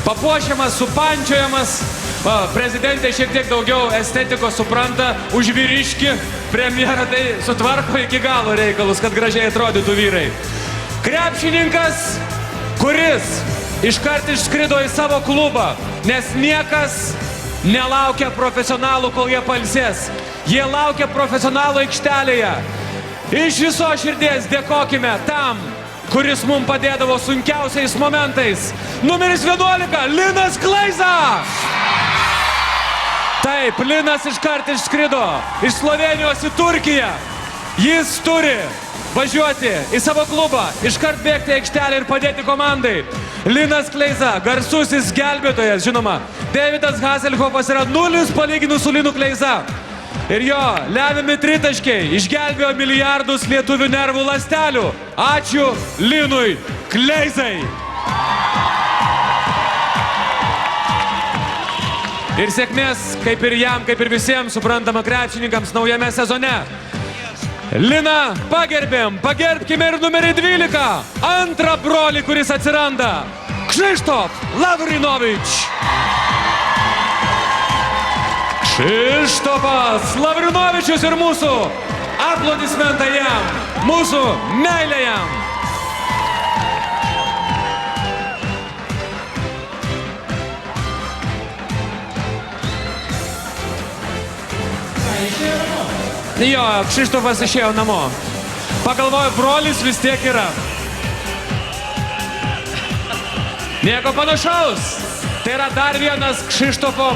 papuošiamas, supančiojamas. Prezidentė šiek tiek daugiau estetikos supranta už vyriškį. Premjera tai sutvarko iki galo reikalus, kad gražiai atrodytų vyrai. Krepšininkas, kuris iškart išskrido į savo klubą, nes niekas nelaukia profesionalų, kol jie pailsės. Jie laukia profesionalų aikštelėje. Iš viso širdies dėkokime tam, kuris mums padėdavo sunkiausiais momentais. Numeris 11, Linas Kleiza. Taip, Linas iškart išskrido iš Slovenijos į Turkiją. Jis turi važiuoti į savo klubą, iškart bėgti į aikštelę ir padėti komandai. Linas Kleiza, garsusis gelbėtojas, žinoma. Davidas Hasselhoffas yra 0 palyginus su Linu Kleiza. Ir jo lemiami tritaškiai išgelbėjo milijardus lietuvių nervų ląstelių. Ačiū Linui Kleizai. Ir sėkmės, kaip ir jam, kaip ir visiems, suprantama, krepšininkams naujame sezone. Liną pagerbėm, pagerbkime ir numerį 12. Antrą brolį, kuris atsiranda. Krzysztof Lavrinovič. Krzysztofas Lavrinovičius ir mūsų aplodismentai jam, mūsų meilė jam. Jo, Krzysztofas išėjo namo. Pagalvoju, brolis vis tiek yra. Nieko panašaus. Tai yra dar vienas Krzysztofo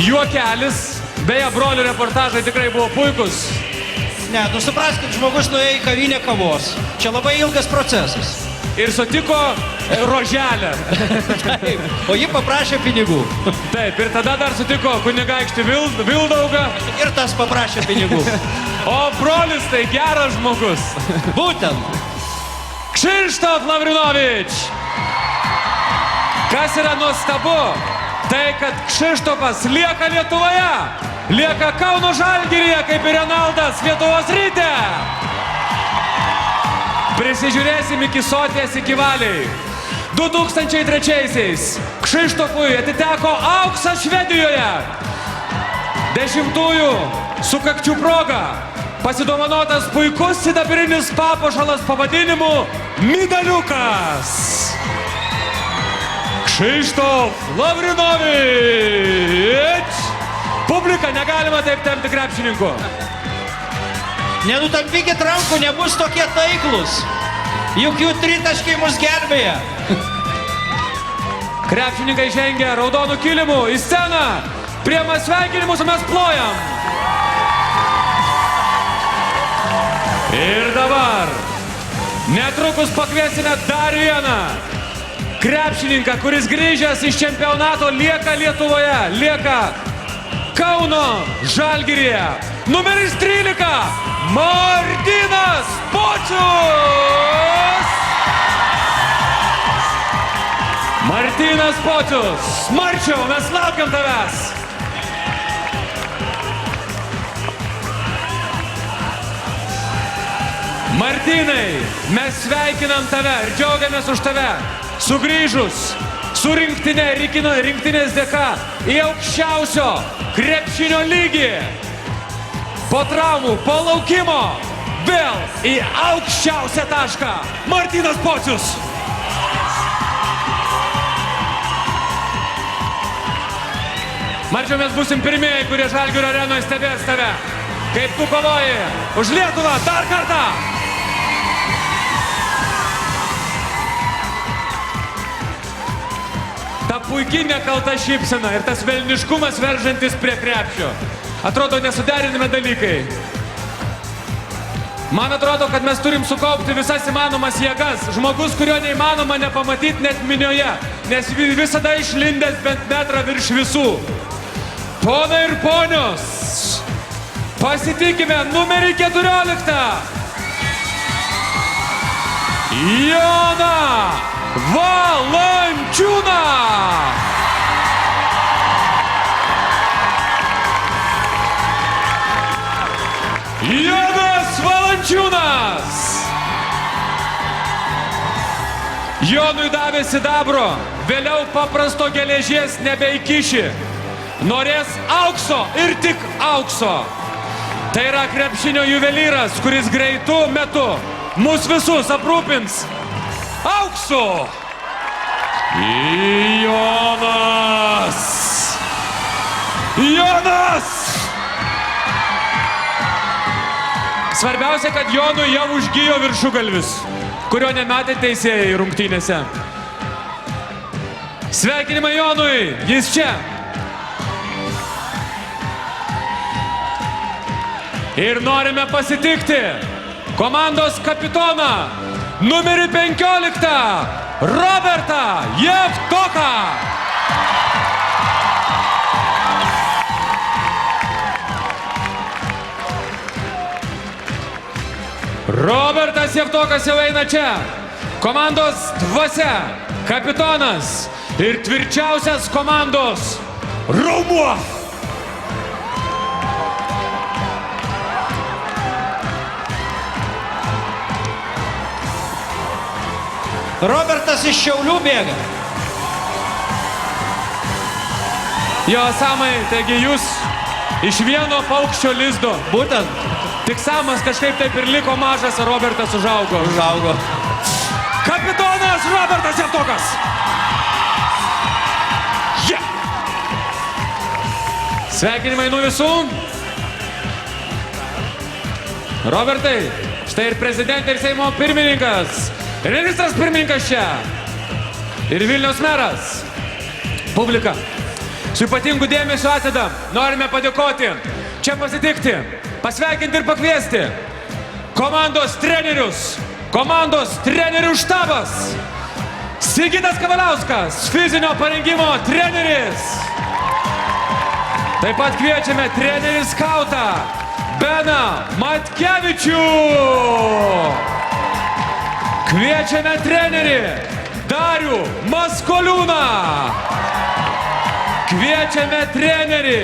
juokelis. Beje, brolių reportažai tikrai buvo puikus. Ne, tu supraskit, žmogus nuėjo į kavinę kavos. Čia labai ilgas procesas. Ir sutiko roželę. Taip, o ji paprašė pinigų. Taip, ir tada dar sutiko kunigaikštį Vildaugą. Ir tas paprašė pinigų. O brolis tai geras žmogus. Būtent. Krzysztof Lavrinovič. Kas yra nuostabu, tai kad Krzysztofas lieka Lietuvoje. Lieka Kauno Žalgiryje, kaip ir Renaldas Lietuvos Ryte. Prisižiūrėsim iki soties, iki valiai. 2003-aisiais Krzysztofui atiteko auksas Švedijoje. 10-ųjų sukakčių proga pasidovanotas puikus sidabrinis papuošalas pavadinimu Medaliukas. Krzysztof Lavrinovič. Publika, negalima taip tempti krepšininkų. Nenutampykit rankų, nebus tokie taiklus. Juk jų tritaškiai mus gelbėja. Krepšininkai žengia raudonų kilimų į sceną. Priema sveikinimus, mes plojam. Ir dabar netrukus pakviesime dar vieną krepšininką, kuris grįžęs iš čempionato lieka Lietuvoje, lieka Kauno Žalgiryje. Numeris 13, Martynas Pocius. Martynas Pocius, Marčiau, mes laukiam tavęs. Martynai, mes sveikinam tave ir džiaugiamės už tave. Sugrįžus su rinktinė, rinktinės dėka į aukščiausio krepšinio lygį. Po traumų, po laukimo, vėl į aukščiausią tašką. Martynas Pocius. Marčiau, mes būsim pirmieji, kurie Žalgirio arenoje stebės tave. Kaip tu kovoji už Lietuvą dar kartą. Ta puikiai nekalta šypsena ir tas velniškumas veržantis prie krepšio. Atrodo nesuderinami dalykai. Man atrodo, kad mes turim sukaupti visas įmanomas jėgas. Žmogus, kurio neįmanoma nepamatyti net minioje, nes visada išlindęs bent metrą virš visų. Ponai ir ponios, pasitikime numerį 14. Joną Valančiūną. Jonas Valančiūnas. Jonui davė sidabro, vėliau paprasto geležies nebeįkiši. Norės aukso ir tik aukso. Tai yra krepšinio juvelyras, kuris greitu metu mus visus aprūpins auksu. Jonas! Jonas! Svarbiausia, kad Jonui jau užgijo viršugalvis, kurio nemetė teisėjai rungtynėse. Sveikinimai Jonui, jis čia. Ir norime pasitikti komandos kapitoną, numerį 15, Robertą Jevtoką. Robertas Jevtokas jau eina čia. Komandos dvasia, kapitonas ir tvirčiausias komandos raumuo. Robertas iš Šiaulių bėga. Jo, Samai, taigi jūs iš vieno paukščio lizdo. Būtent. Tik Samas kažkaip taip ir liko mažas, o Robertas užaugo. Kapitonas Robertas Jevtokas. Yeah. Sveikinimai nuo visų. Robertai, štai ir prezidentė, ir Seimo pirmininkas, ir ministras pirmininkas čia, ir Vilniaus meras. Publika, su ypatingu dėmesiu atsidam, norime padėkoti, čia pasitikti, pasveikinti ir pakviesti komandos trenerius, komandos trenerių štabas, Sigitas Kavaliauskas, fizinio parengimo treneris. Taip pat kviečiame trenerį skautą Beną Matkevičių. Kviečiame trenerį Darių Maskoliūną. Kviečiame trenerį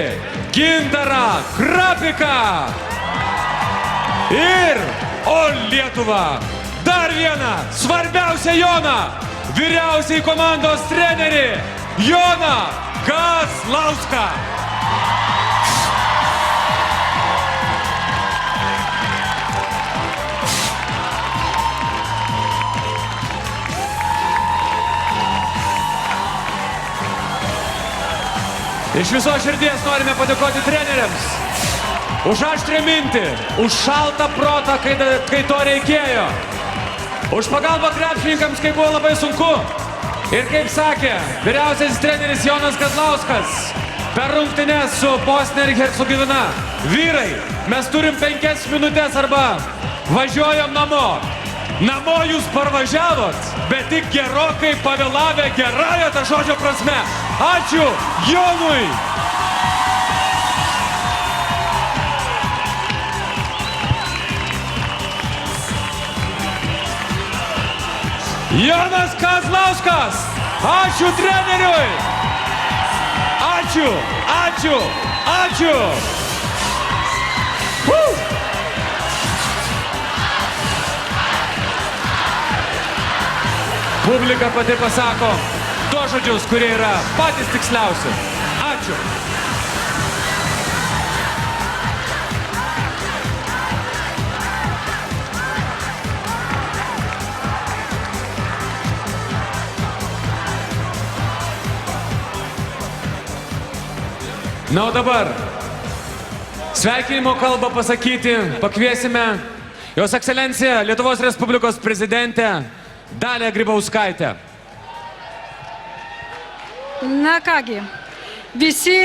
Gintarą Krapiką. Ir, o Lietuva, dar vieną svarbiausią Joną, vyriausiai komandos trenerį Joną Kazlauską. Iš viso širdies norime padėkoti treneriams už aštrią mintį, už šaltą protą, kai to reikėjo, už pagalbą krepšininkams, kai buvo labai sunku. Ir kaip sakė vyriausiasis treneris Jonas Kazlauskas per rungtynes su Bosnija ir Hercegovina: vyrai, mes turim 5 minutės arba važiuojam namo. Namo jūs parvažiavot, bet tik gerokai pavėlavę gerąją tą žodžio prasme. Ačiū Jonui! Jonas Kazlauskas! Ačiū treneriui! Ačiū! Ačiū! Ačiū! Publika pati pasako tuos žodžius, kurie yra patys tiksliausi. Ačiū. Na, o dabar sveikinimo kalbą pasakyti pakviesime Jos Ekscelenciją Lietuvos Respublikos prezidentę Dalią Grybauskaitę. Na kągi, visi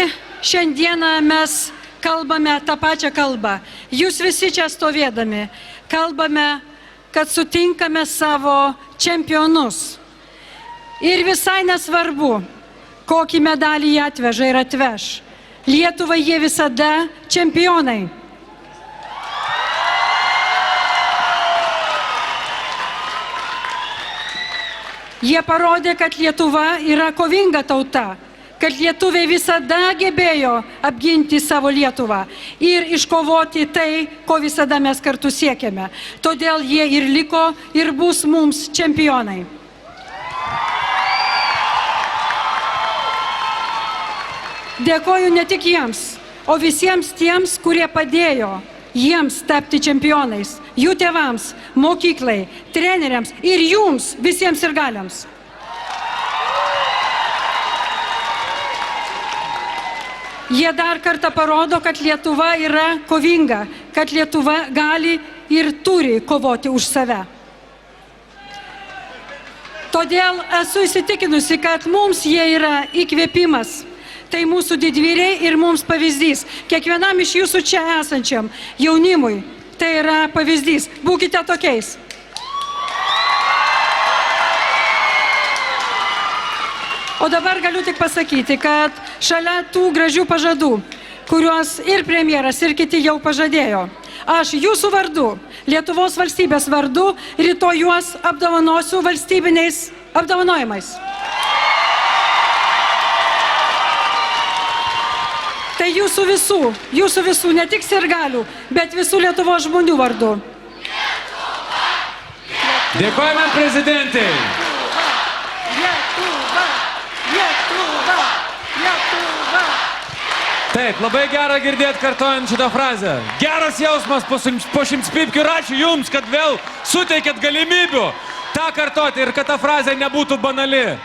šiandieną mes kalbame tą pačią kalbą. Jūs visi čia stovėdami kalbame, kad sutinkame savo čempionus. Ir visai nesvarbu, kokį medalį jie atveža ir atveš. Lietuvai jie visada čempionai. Jie parodė, kad Lietuva yra kovinga tauta, kad lietuviai visada gebėjo apginti savo Lietuvą ir iškovoti tai, ko visada mes kartu siekiame. Todėl jie ir liko ir bus mums čempionai. Dėkoju ne tik jiems, o visiems tiems, kurie padėjo jiems tapti čempionais, jų tėvams, mokyklai, treneriams ir jums visiems sirgaliams. Jie dar kartą parodo, kad Lietuva yra kovinga, kad Lietuva gali ir turi kovoti už save. Todėl esu įsitikinusi, kad mums jie yra įkvėpimas. Tai mūsų didvyriai ir mums pavyzdys. Kiekvienam iš jūsų čia esančiam jaunimui tai yra pavyzdys. Būkite tokiais. O dabar galiu tik pasakyti, kad šalia tų gražių pažadų, kuriuos ir premjeras, ir kiti jau pažadėjo, aš jūsų vardu, Lietuvos valstybės vardu, rytoj juos apdovanosiu valstybiniais apdovanojimais. Tai jūsų visų, ne tik sirgalių, bet visų Lietuvos žmonių vardu. Dėkojame prezidentai. Lietuva, Lietuva, Lietuva. Taip, labai gera girdėti kartojant šitą frazę. Geras jausmas po 100 pypkių ir ačiū jums, kad vėl suteikėt galimybių tą kartoti ir kad ta frazė nebūtų banali.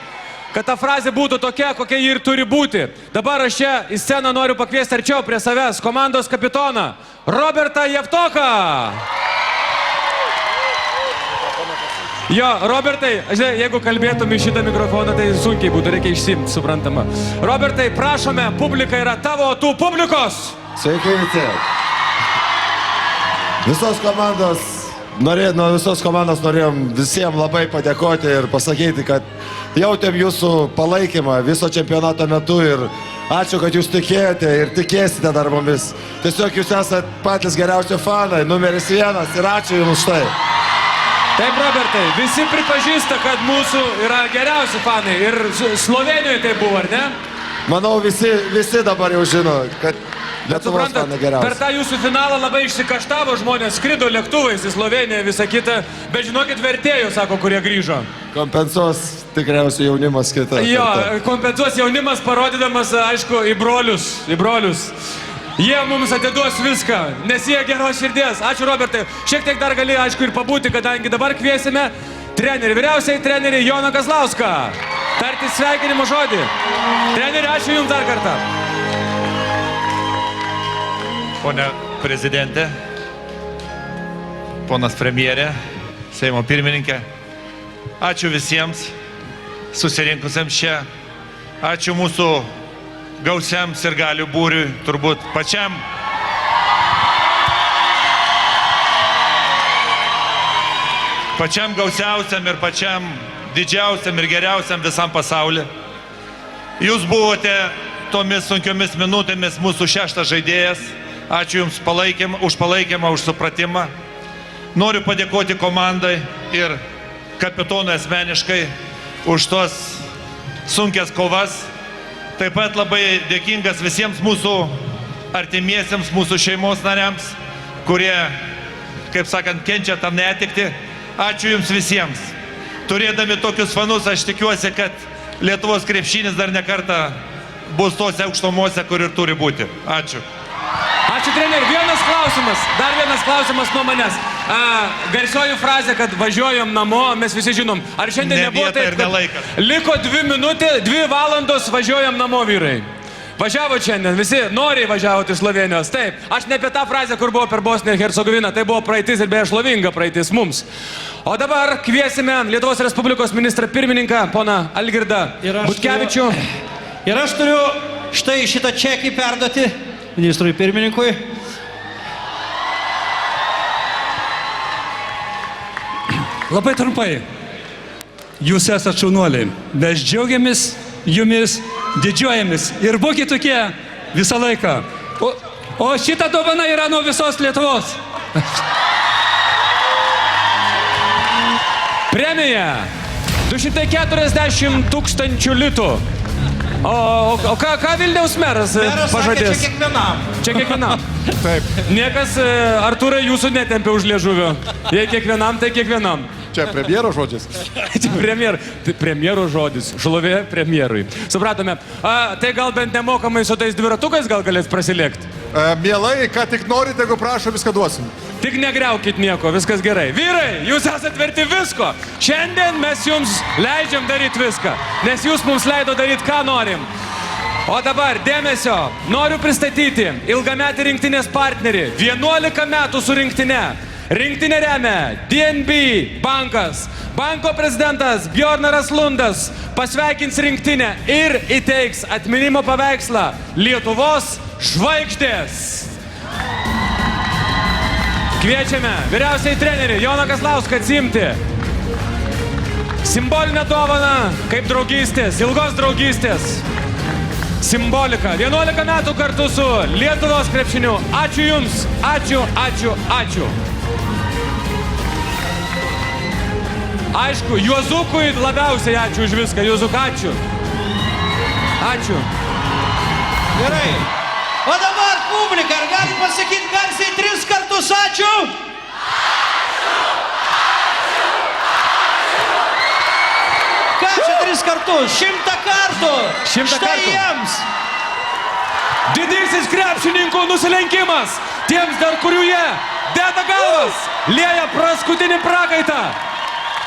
Kad ta frazė būtų tokia, kokia ji ir turi būti. Dabar aš čia į sceną noriu pakviesti arčiau prie savęs komandos kapitoną Robertą Javtoką. Jo, Robertai, jeigu kalbėtum į šitą mikrofoną, tai sunkiai būtų, reikia išsimti, suprantama. Robertai, prašome, publika yra tavo, tų publikos. Sveiki visi. Nuo visos komandos norėjom visiems labai padėkoti ir pasakyti, kad jautėm jūsų palaikymą viso čempionato metu ir ačiū, kad jūs tikėjote ir tikėsite dar mumis. Tiesiog jūs esate patys geriausi fanai, numeris 1 ir ačiū jums už tai. Taip, Robertai, visi pripažįsta, kad mūsų yra geriausi fanai ir Slovenijoje tai buvo, ar ne? Manau, visi dabar jau žino, kad Lietuvos fanai geriausi. Per tą jūsų finalą labai išsikaštavo žmonės, skrido lėktuvais į Sloveniją, visą kitą, bet žinokit, vertėjų, sako, kurie grįžo. Kompensuos tikriausiai jaunimas kitą. Jo, kompensuos jaunimas parodydamas, aišku, į brolius. Jie mums atiduos viską, nes jie geros širdies. Ačiū, Robertai. Šiek tiek dar gali, aišku, ir pabūti, kadangi dabar kviesime trenerį, vyriausiai trenerį Joną Kazlauską. Tarti sveikinimo žodį. Treneri, ačiū jums dar kartą. Pone prezidentė, ponas premjerė, Seimo pirmininkė, ačiū visiems susirinkusiems čia, ačiū mūsų gausiam sirgalių būriui, turbūt pačiam gausiausiam ir pačiam didžiausiam ir geriausiam visam pasauliu. Jūs buvote tomis sunkiomis minutėmis mūsų 6 žaidėjas. Ačiū Jums už palaikymą, už supratimą. Noriu padėkoti komandai ir kapitonui asmeniškai už tos sunkias kovas. Taip pat labai dėkingas visiems mūsų artimiesiems, mūsų šeimos nariams, kurie, kaip sakant, kenčia tą netekti. Ačiū Jums visiems. Turėdami tokius fanus, aš tikiuosi, kad Lietuvos krepšinis dar ne kartą bus tose aukštumose, kur ir turi būti. Ačiū. Ačiū, treneri. Dar vienas klausimas nuo manęs. Garsioji frazė, kad važiuojam namo, mes visi žinom. Ar šiandien nebuvo taip, kad liko 2 valandos, važiuojam namo, vyrai? Važiavo šiandien, visi noriai važiavo iš Slovenijos. Taip, aš ne apie tą frazę, kur buvo per Bosniją ir Hercegoviną, tai buvo praeitis ir beje šlovinga praeitis mums. O dabar kviesime Lietuvos Respublikos ministrą pirmininką, poną Algirdą Butkevičių. Ir aš turiu štai šitą čekį perduoti ministrui pirmininkui. Labai trumpai. Jūs esate šaunuoliai. Mes džiaugiamės jumis, didžiuojamės. Ir būkite tokie visą laiką. O šita dovana yra nuo visos Lietuvos. Premija 240 000 litų. O ką Vilniaus meras pažadės? Čia kiekvienam. Čia kiekvienam. Taip. Niekas, Artūrai, jūsų netempia už liežuvio. Jei kiekvienam, tai kiekvienam. Čia premjero žodžiais. Premjero žodis. Šlovė premjerui. Supratome. Tai gal bent nemokamai su tais dviratukais gal galės prasilėkti? Mielai, ką tik norite, jeigu prašo, viską duosim. Tik negriaukit nieko, viskas gerai. Vyrai, jūs esat verti visko. Šiandien mes jums leidžiam daryti viską, nes jūs mums leido daryti, ką norim. O dabar, dėmesio, noriu pristatyti ilgametį rinktinės partnerį, 11 metų su rinktine. Rinktinė remia DNB bankas. Banko prezidentas Bjornaras Lundas pasveikins rinktinę ir įteiks atminimo paveikslą Lietuvos žvaigždės. Kviečiame vyriausiai trenerį Joną Kazlauską atsiimti simbolinę dovaną kaip draugystės, ilgos draugystės. Simbolika. 11 metų kartu su Lietuvos krepšiniu. Ačiū Jums. Ačiū, ačiū, ačiū. Aišku, Juozukui labiausiai ačiū už viską. Juozuk, ačiū. Ačiū. Gerai. O dabar publika, ar gali pasakyti garsiai 3 kartus ačiū? Ką čia 3 kartus? 100 kartų. 100 Štai kartų. jiems. Didysis krepšininkų nusilenkimas. Tiems dar, kurių jie deda galvas, lieja paskutinį prakaitą.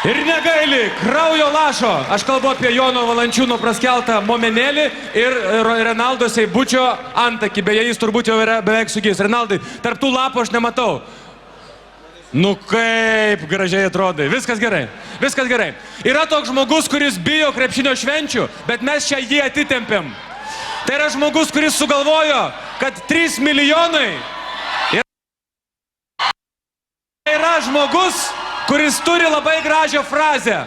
Ir negaili kraujo lašo. Aš kalbu apie Jono Valančiūno praskeltą momenėlį ir Renaldo Seibučio antakį. Beje, jis turbūt jau yra beveik sugijęs. Renaldai, tarp tų lapų aš nematau. Nu kaip gražiai atrodai. Viskas gerai. Viskas gerai. Yra toks žmogus, kuris bijo krepšinio švenčių, bet mes čia jį atitempėm. Tai yra žmogus, kuris sugalvojo, kad 3 milijonai yra žmogus, kuris turi labai gražią frazę.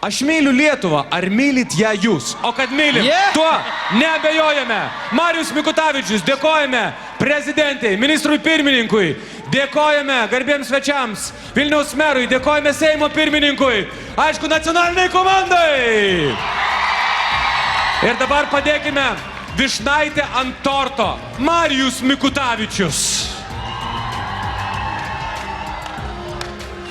Aš myliu Lietuvą, ar mylit ją jūs? O kad mylim, tuo neabejojame. Marijus Mikutavičius, dėkojame prezidentei, ministrui pirmininkui, dėkojame garbiems svečiams, Vilniaus merui, dėkojame Seimo pirmininkui, aišku, nacionaliniai komandai. Ir dabar padėkime vyšnaitę ant torto. Marijus Mikutavičius.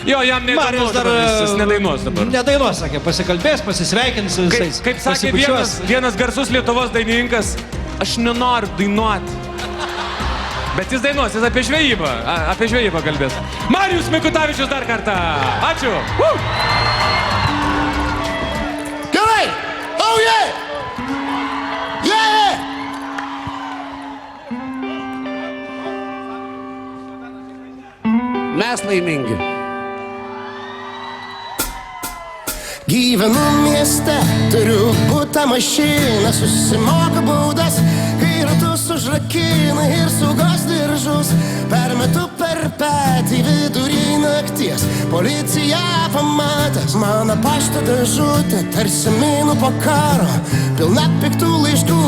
Jo, jam Marijus dar jis nedainuos dabar. Nedainuos, sakė, pasikalbės, pasisveikins su visais. Kaip sakė vienas garsus Lietuvos dainininkas, aš nenoriu dainuoti. Bet jis dainuos, jis apie žvejybą kalbės. Marijus Mikutavičius dar kartą. Ačiū. Gerai! Oh yeah! Yeah! Mes laimingi. Gyvenu mieste, turiu butą mašiną, susimoku baudas, kai ratus užrakina ir saugos diržus. Permetu per petį vidurį nakties, policija pamatęs mano pašto dėžutę, tarsi minų po karo, pilna piktų laiškų,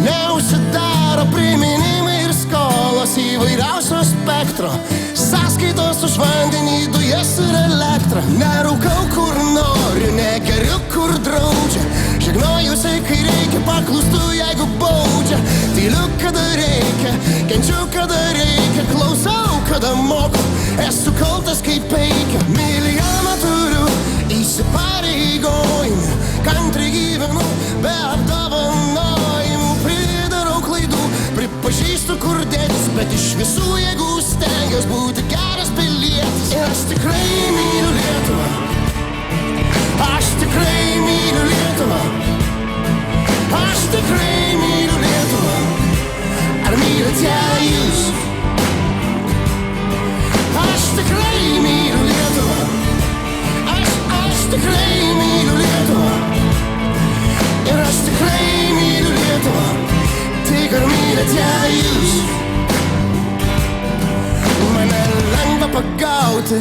neužsidaro priminimai ir skolos įvairiausio spektro. Sąskaitos už vandenį, dujas ir elektrą. Nerūkau kur noriu, negeriu kur draudžia. Žegnojusi, kai reikia, paklūstu, jeigu baudžia. Tyliu, kada reikia, kenčiu, kada reikia. Klausau, kada moku, esu kaltas kaip peikia. Milijoną turiu, įsipareigojimų, kantriai gyvenu, be apdovanojimų. Pridarau klaidų, pripažįstu, kur dėtis, bet iš visų jėgų stengiuos būti geras pilietis. Ir aš tikrai myliu Lietuvą. Aš tikrai myliu Lietuvą. Aš tikrai myliu Lietuvą. Ar mylit ją jūs? Aš tikrai myliu Lietuvą. Aš tikrai myliu Lietuvą. Ir aš tikrai myliu Lietuvą. Tik ar mylit ją jūs? Mane lengva pagauti,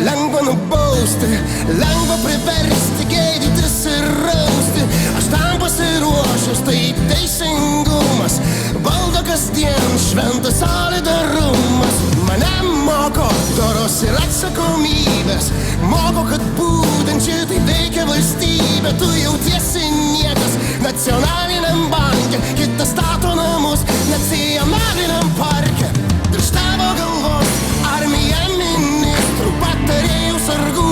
lengva nubausti, lengva priversti, gėdytis ir rausti. Aš tam pasiruošęs grožis tai teisingumas, valdo kasdien šventas solidarumas. Mane moko doros ir atsakomybės, moko, kad būtent šitai veikia valstybė. Tu jautiesi niekas nacionaliniam banke, kitas stato namus nacionaliniam parke. Virš tavo galvos armija ministrų, patarėjų, sargų,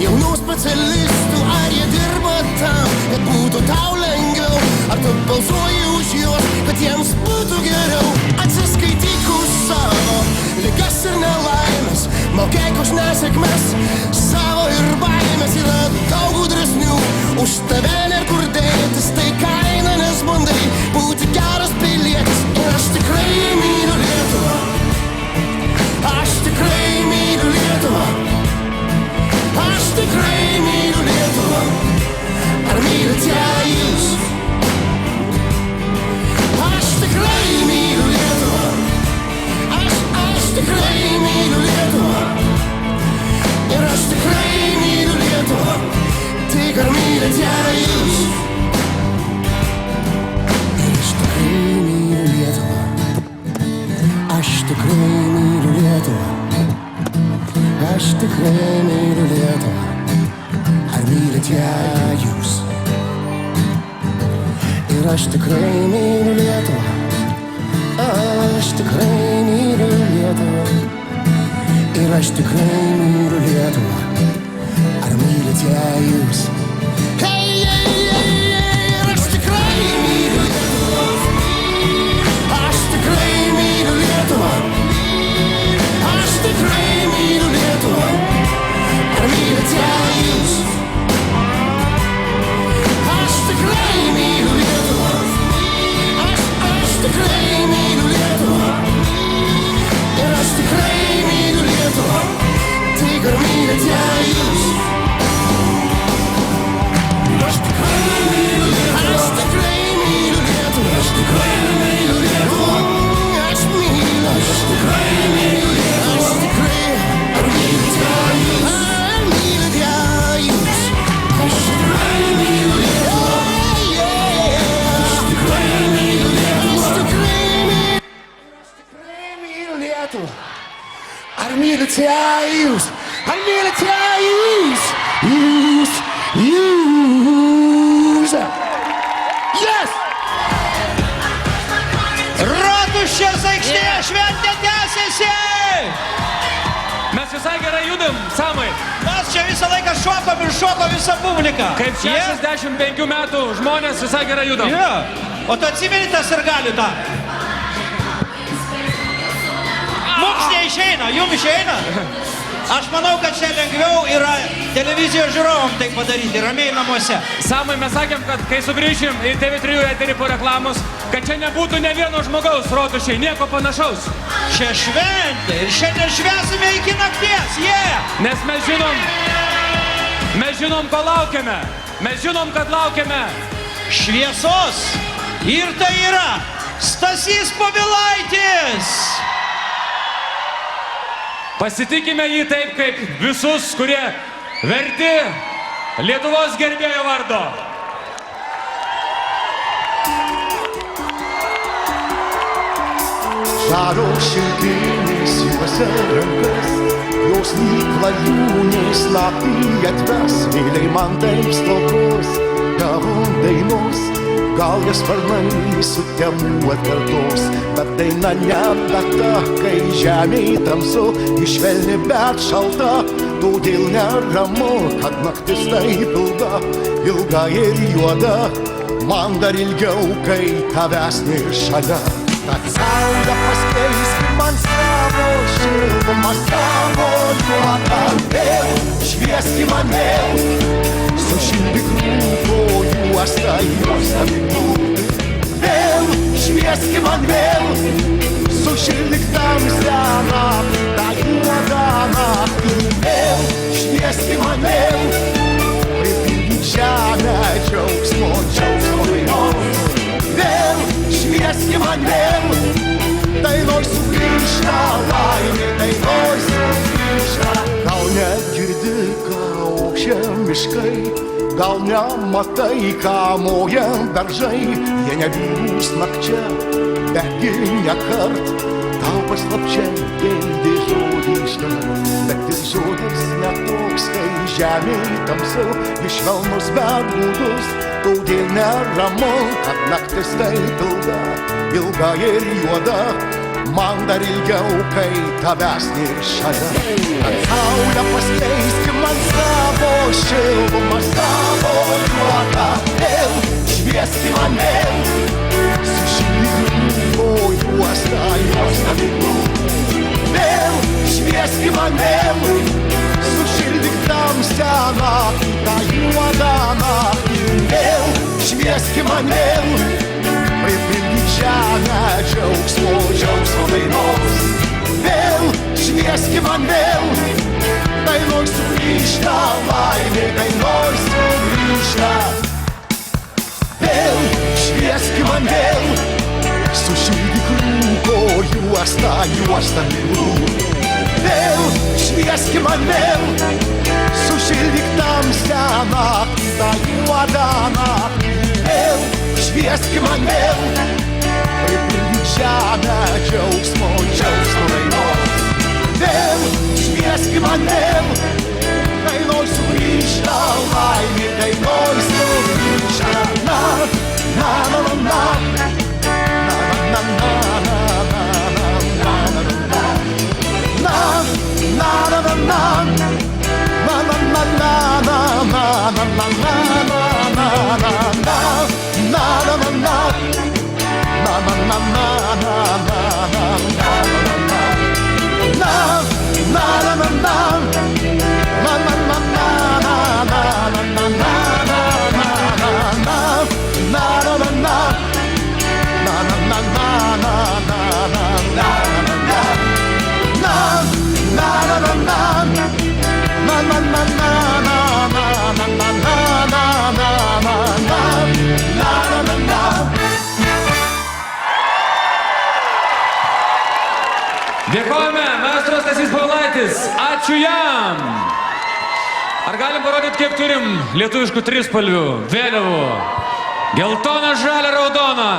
jaunų specialistų. Ar jie dirba tam, kad būtų tau lengviau? Ar tu balsuoji už juos, kad jiems būtų geriau? Atsiskaityk už savo ligas ir nelaimės, mokėk už nesėkmes savo ir baimės. Yra daug gudresnių už tave, nėr kur dėtis, tai kaina, nes bandai būti geras pilietis. Ir aš tikrai myliu Lietuvą, aš tikrai myliu Lietuvą, aš tikrai myliu Lietuvą. Ar mylite jūs? Aš tikrai myliu Lietuvą, aš tikrai myliu Lietuvą. Ir aš tikrai myliu Lietuvą. Tik ar mylite jūs? Ir aš tikrai myliu Lietuvą, aš tikrai myliu Lietuvą, aš tikrai myliu Lietuvą. Ar mylite jūs? Ir aš tikrai myliu Lietuvą, aš tikrai myliu Lietuvą. Ir aš tikrai myliu Lietuvą. Ar mylite jūs? Hey, hey, hey, hey. Ir aš tikrai myliu Lietuvą, aš tikrai myliu Lietuvą, aš tikrai myliu Lietuvą. Ar mylite jūs? Aš tikrai myliu Lietuvą, aš tikrai myliu Lietuvą. Ir aš tikrai myliu Lietuvą. Tik ar mylite jūs? Aš tikrai myliu Lietuvą, aš tikrai myliu Lietuvą, aš tikrai myliu Lietuvą. Aš myliu, aš tikrai myliu Lietuvą, aš tikrai. Ar mylite jūs? Ar mylite jūs? Aš tikrai myliu Lietuvą, aš tikrai myliu Lietuvą, aš tikrai myliu Lietuvą. Ar mylite jūs? Ar mylite jūs? Jūs. Yes! Rotušės aikštėje šventė tęsiasi! Mes visai gerai judam, Samai. Mes čia visą laiką šokom ir šoko visą publiką. Kaip 65 metų žmonės visai gerai judam. O tu atsimenite Sirgalių tą? Mums neišeina, jum išeina? Aš manau, kad čia lengviau yra televizijos žiūrovom tai padaryti, ramiai namuose. Samai, mes sakėm, kad kai sugrįšim į TV3 eterį po reklamos, kad čia nebūtų ne vieno žmogaus Rotušėj, nieko panašaus. Čia šventė ir šiandien švęsime iki nakties, Nes mes žinom, ko laukiame. Mes žinom, kad laukiame šviesos. Ir tai yra Stasys Povilaitis. Pasitikime jį taip, kaip visus, kurie verti Lietuvos gerbėjo vardo. Žalios šilkinės juose rankas, jos lyg klajūnės naktį atves. Myliai man taip stokos tavo dainos, gal jas sparnai sutemų atkartos. Bet daina ne ta, kai žemėj tamsu, švelni bet šalta. Todėl neramu, kad naktis taip ilga, ilga ir juoda. Man dar ilgiau, kai tavęs nėr šalia. Tad saulė paskleisk man savo šilumą, savo juodą vėl. Švieski man vėl, sušildyk rūko juostą vėl. Švieski man vėl, sušildyk tamsią naktį, tą juodą naktį vėl. Švieski man vėl, pripildyk žemę džiaugsmo dainos. Vėl švieski man vėl, dainoj sugrįžta laimė, dainoj sugrįžta. Gal negirdi, ką čia miškai, gal nematai, ką moja beržai, jie nebūs nakčia, betgi nekart, tau paslapčiai dėdi žodį ištart, bet tik žodis netoks, kai žemė tamsu, išvelnus bet būdus, todėl neramu, kad naktis tai ilga ir juoda, man dar ilgiau, kai tavęs nešalia. Kad saulę paskleiski man savo šilumą, savo juodą vėl, švieski man vėl, sušildyk o juostą, juostą vėlų. Vėl, švieski man vėl, sušildyk tamsią naktį, tą juodą naktį. Vėl, švieski man vėl, pripildyk žemę džiaugsmo, džiaugsmo dainos. Vėl, švieski man vėl, dainoj sugrįžta laimė, dainoj sugrįžta. Vėl, švieski man vėl, sušildyk rūko juostą, juostą mylų. Vėl, švieski man vėl, sušildyk tamsią naktį, tą juodą naktį. Vėl, švieski man vėl, pripildyk žemę džiaugsmo, džiaugsmo dainos. Vėl, švieski man vėl, dainoj sugrįžta laimė, dainoj sugrįžta. Na, na, na, na, na, na, na, na, na, na, na, na, na, Dėkojame, maestro Stasys Povilaitis, ačiū jam. Ar galim parodyti, kiek turim lietuviškų trispalvių, vėliavų? Geltona, žalia, raudona.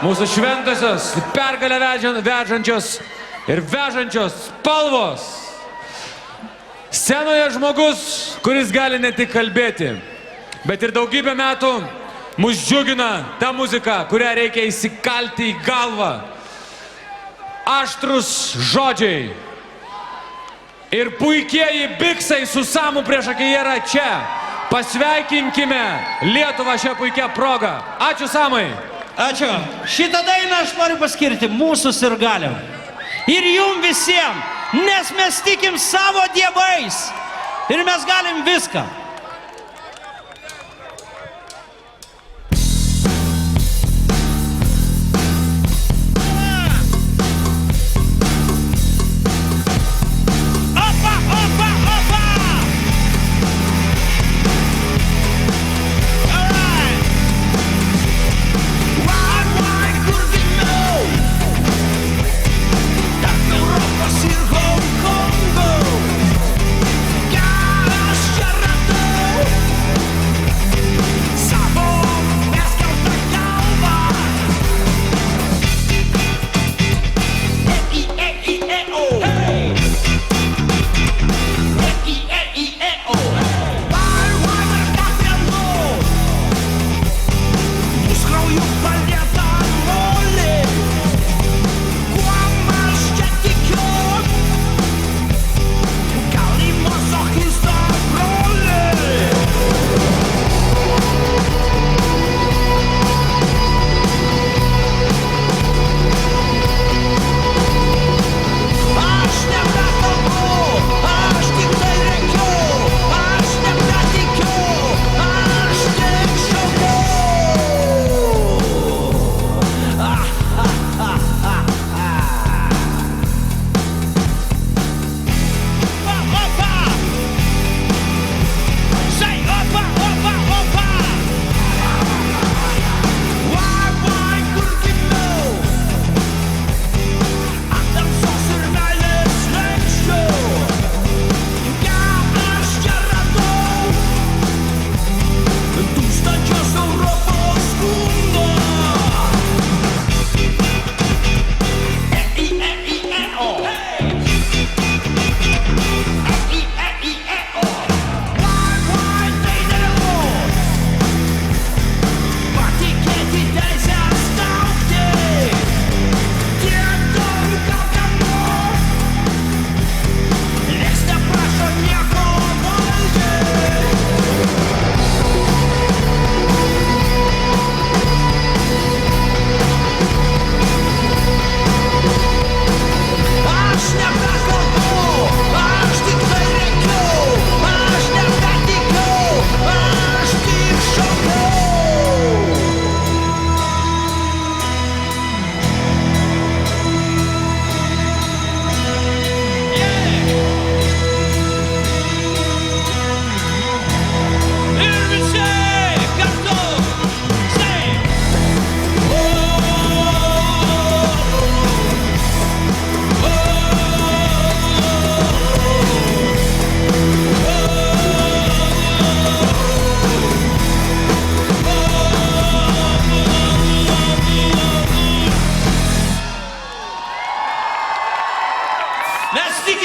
Mūsų šventosios, pergalę vežančios ir vežančios spalvos. Scenoje žmogus, kuris gali ne tik kalbėti, bet ir daugybę metų mus džiugina ta muzika, kurią reikia įsikalti į galvą. Aštrus žodžiai ir puikieji biksai su Samu priešakyje yra čia. Pasveikinkime Lietuvą šią puikią progą. Ačiū, Samai. Ačiū. Šitą dainą aš noriu paskirti mūsų sirgaliam. Ir jum visiems, nes mes tikim savo dievais. Ir mes galim viską. Ir Hongkongo, ką aš čia radau?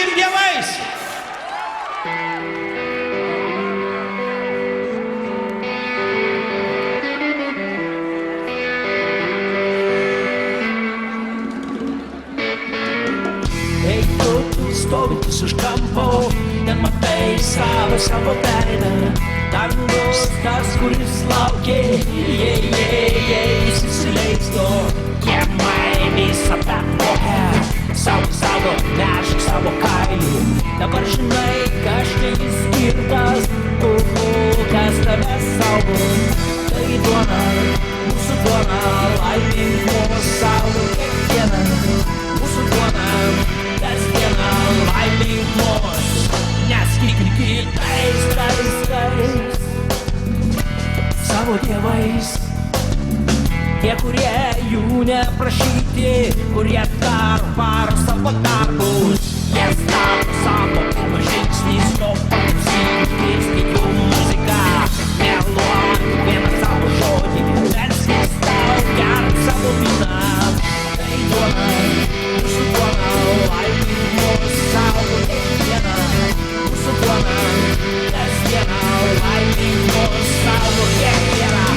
Pasitikim dievais. Ei, tu stovintis už kampo, ten matai savo veidą. Dangus tas, kuris laukė, jis įsileisto. Kiemai visada moka, savo, nešk savo kailį. Dabar žinai, kažkiek skirtas, kas tave saugo. Tai duona, mūsų duona, laimink mūsų savo kiekvieną. Mūsų duona, kasdieną laimink mūsų, nes kitais, savo dievais. Tie, kurie jų neprašyti, kurie daro savo darbus, jie stato savo pirmą žingsnį, stopą klausykis, kaip jų muzika. Meluok vieną savo žodį, verskis tau gerą savo vyną. Tai duona, mūsų duona, laimink mūsų savo kiekvieną. Mūsų duona, kasdieną, laimink mūsų savo kiekvieną.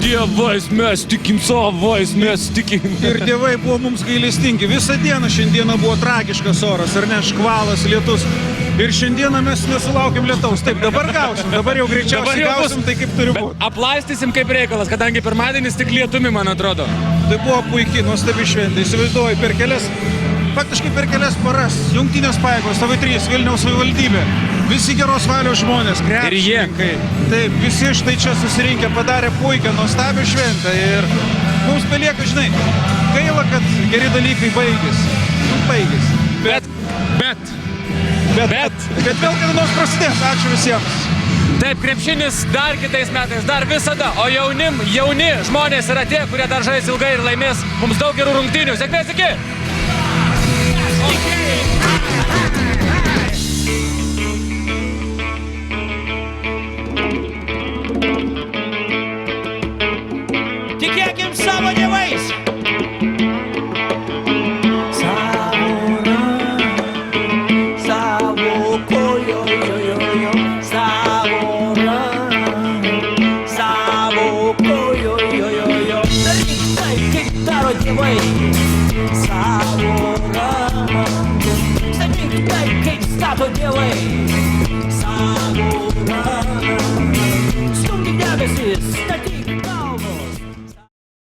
Dievais, mes tikim savais, mes tikim. Ir dievai buvo mums gailestingi. Visą dieną šiandieną buvo tragiškas oras, ar ne, škvalas, lietus. Ir šiandieną mes nesulaukėm lietaus. Taip, dabar gausim, dabar jau greičiausiai gausim, tai kaip turi būti. Aplaistysim kaip reikalas, kadangi pirmadienis tik lietumi, man atrodo. Tai buvo puikiai, nuostabi šventė. Įsivaizduoju, faktiškai per kelias paras, jungtinės pajėgos, TV3, Vilniaus savivaldybė, visi geros valios žmonės, krepšininkai. Taip, visi štai čia susirinkę padarė puikią, nuostabią šventę. Ir mums belieka, žinai, gaila, kad geri dalykai baigėsi. Bet vėl kada nors prasidės. Ačiū visiems. Taip, krepšinis dar kitais metais, dar visada, o jauni žmonės yra tie, kurie dar žais ilgai ir laimės mums daug gerų rungtynių. Sėkmės, iki! Tikėkim savo dievais. Dievai, savo ranką, sakyk taip, kaip stato dievai.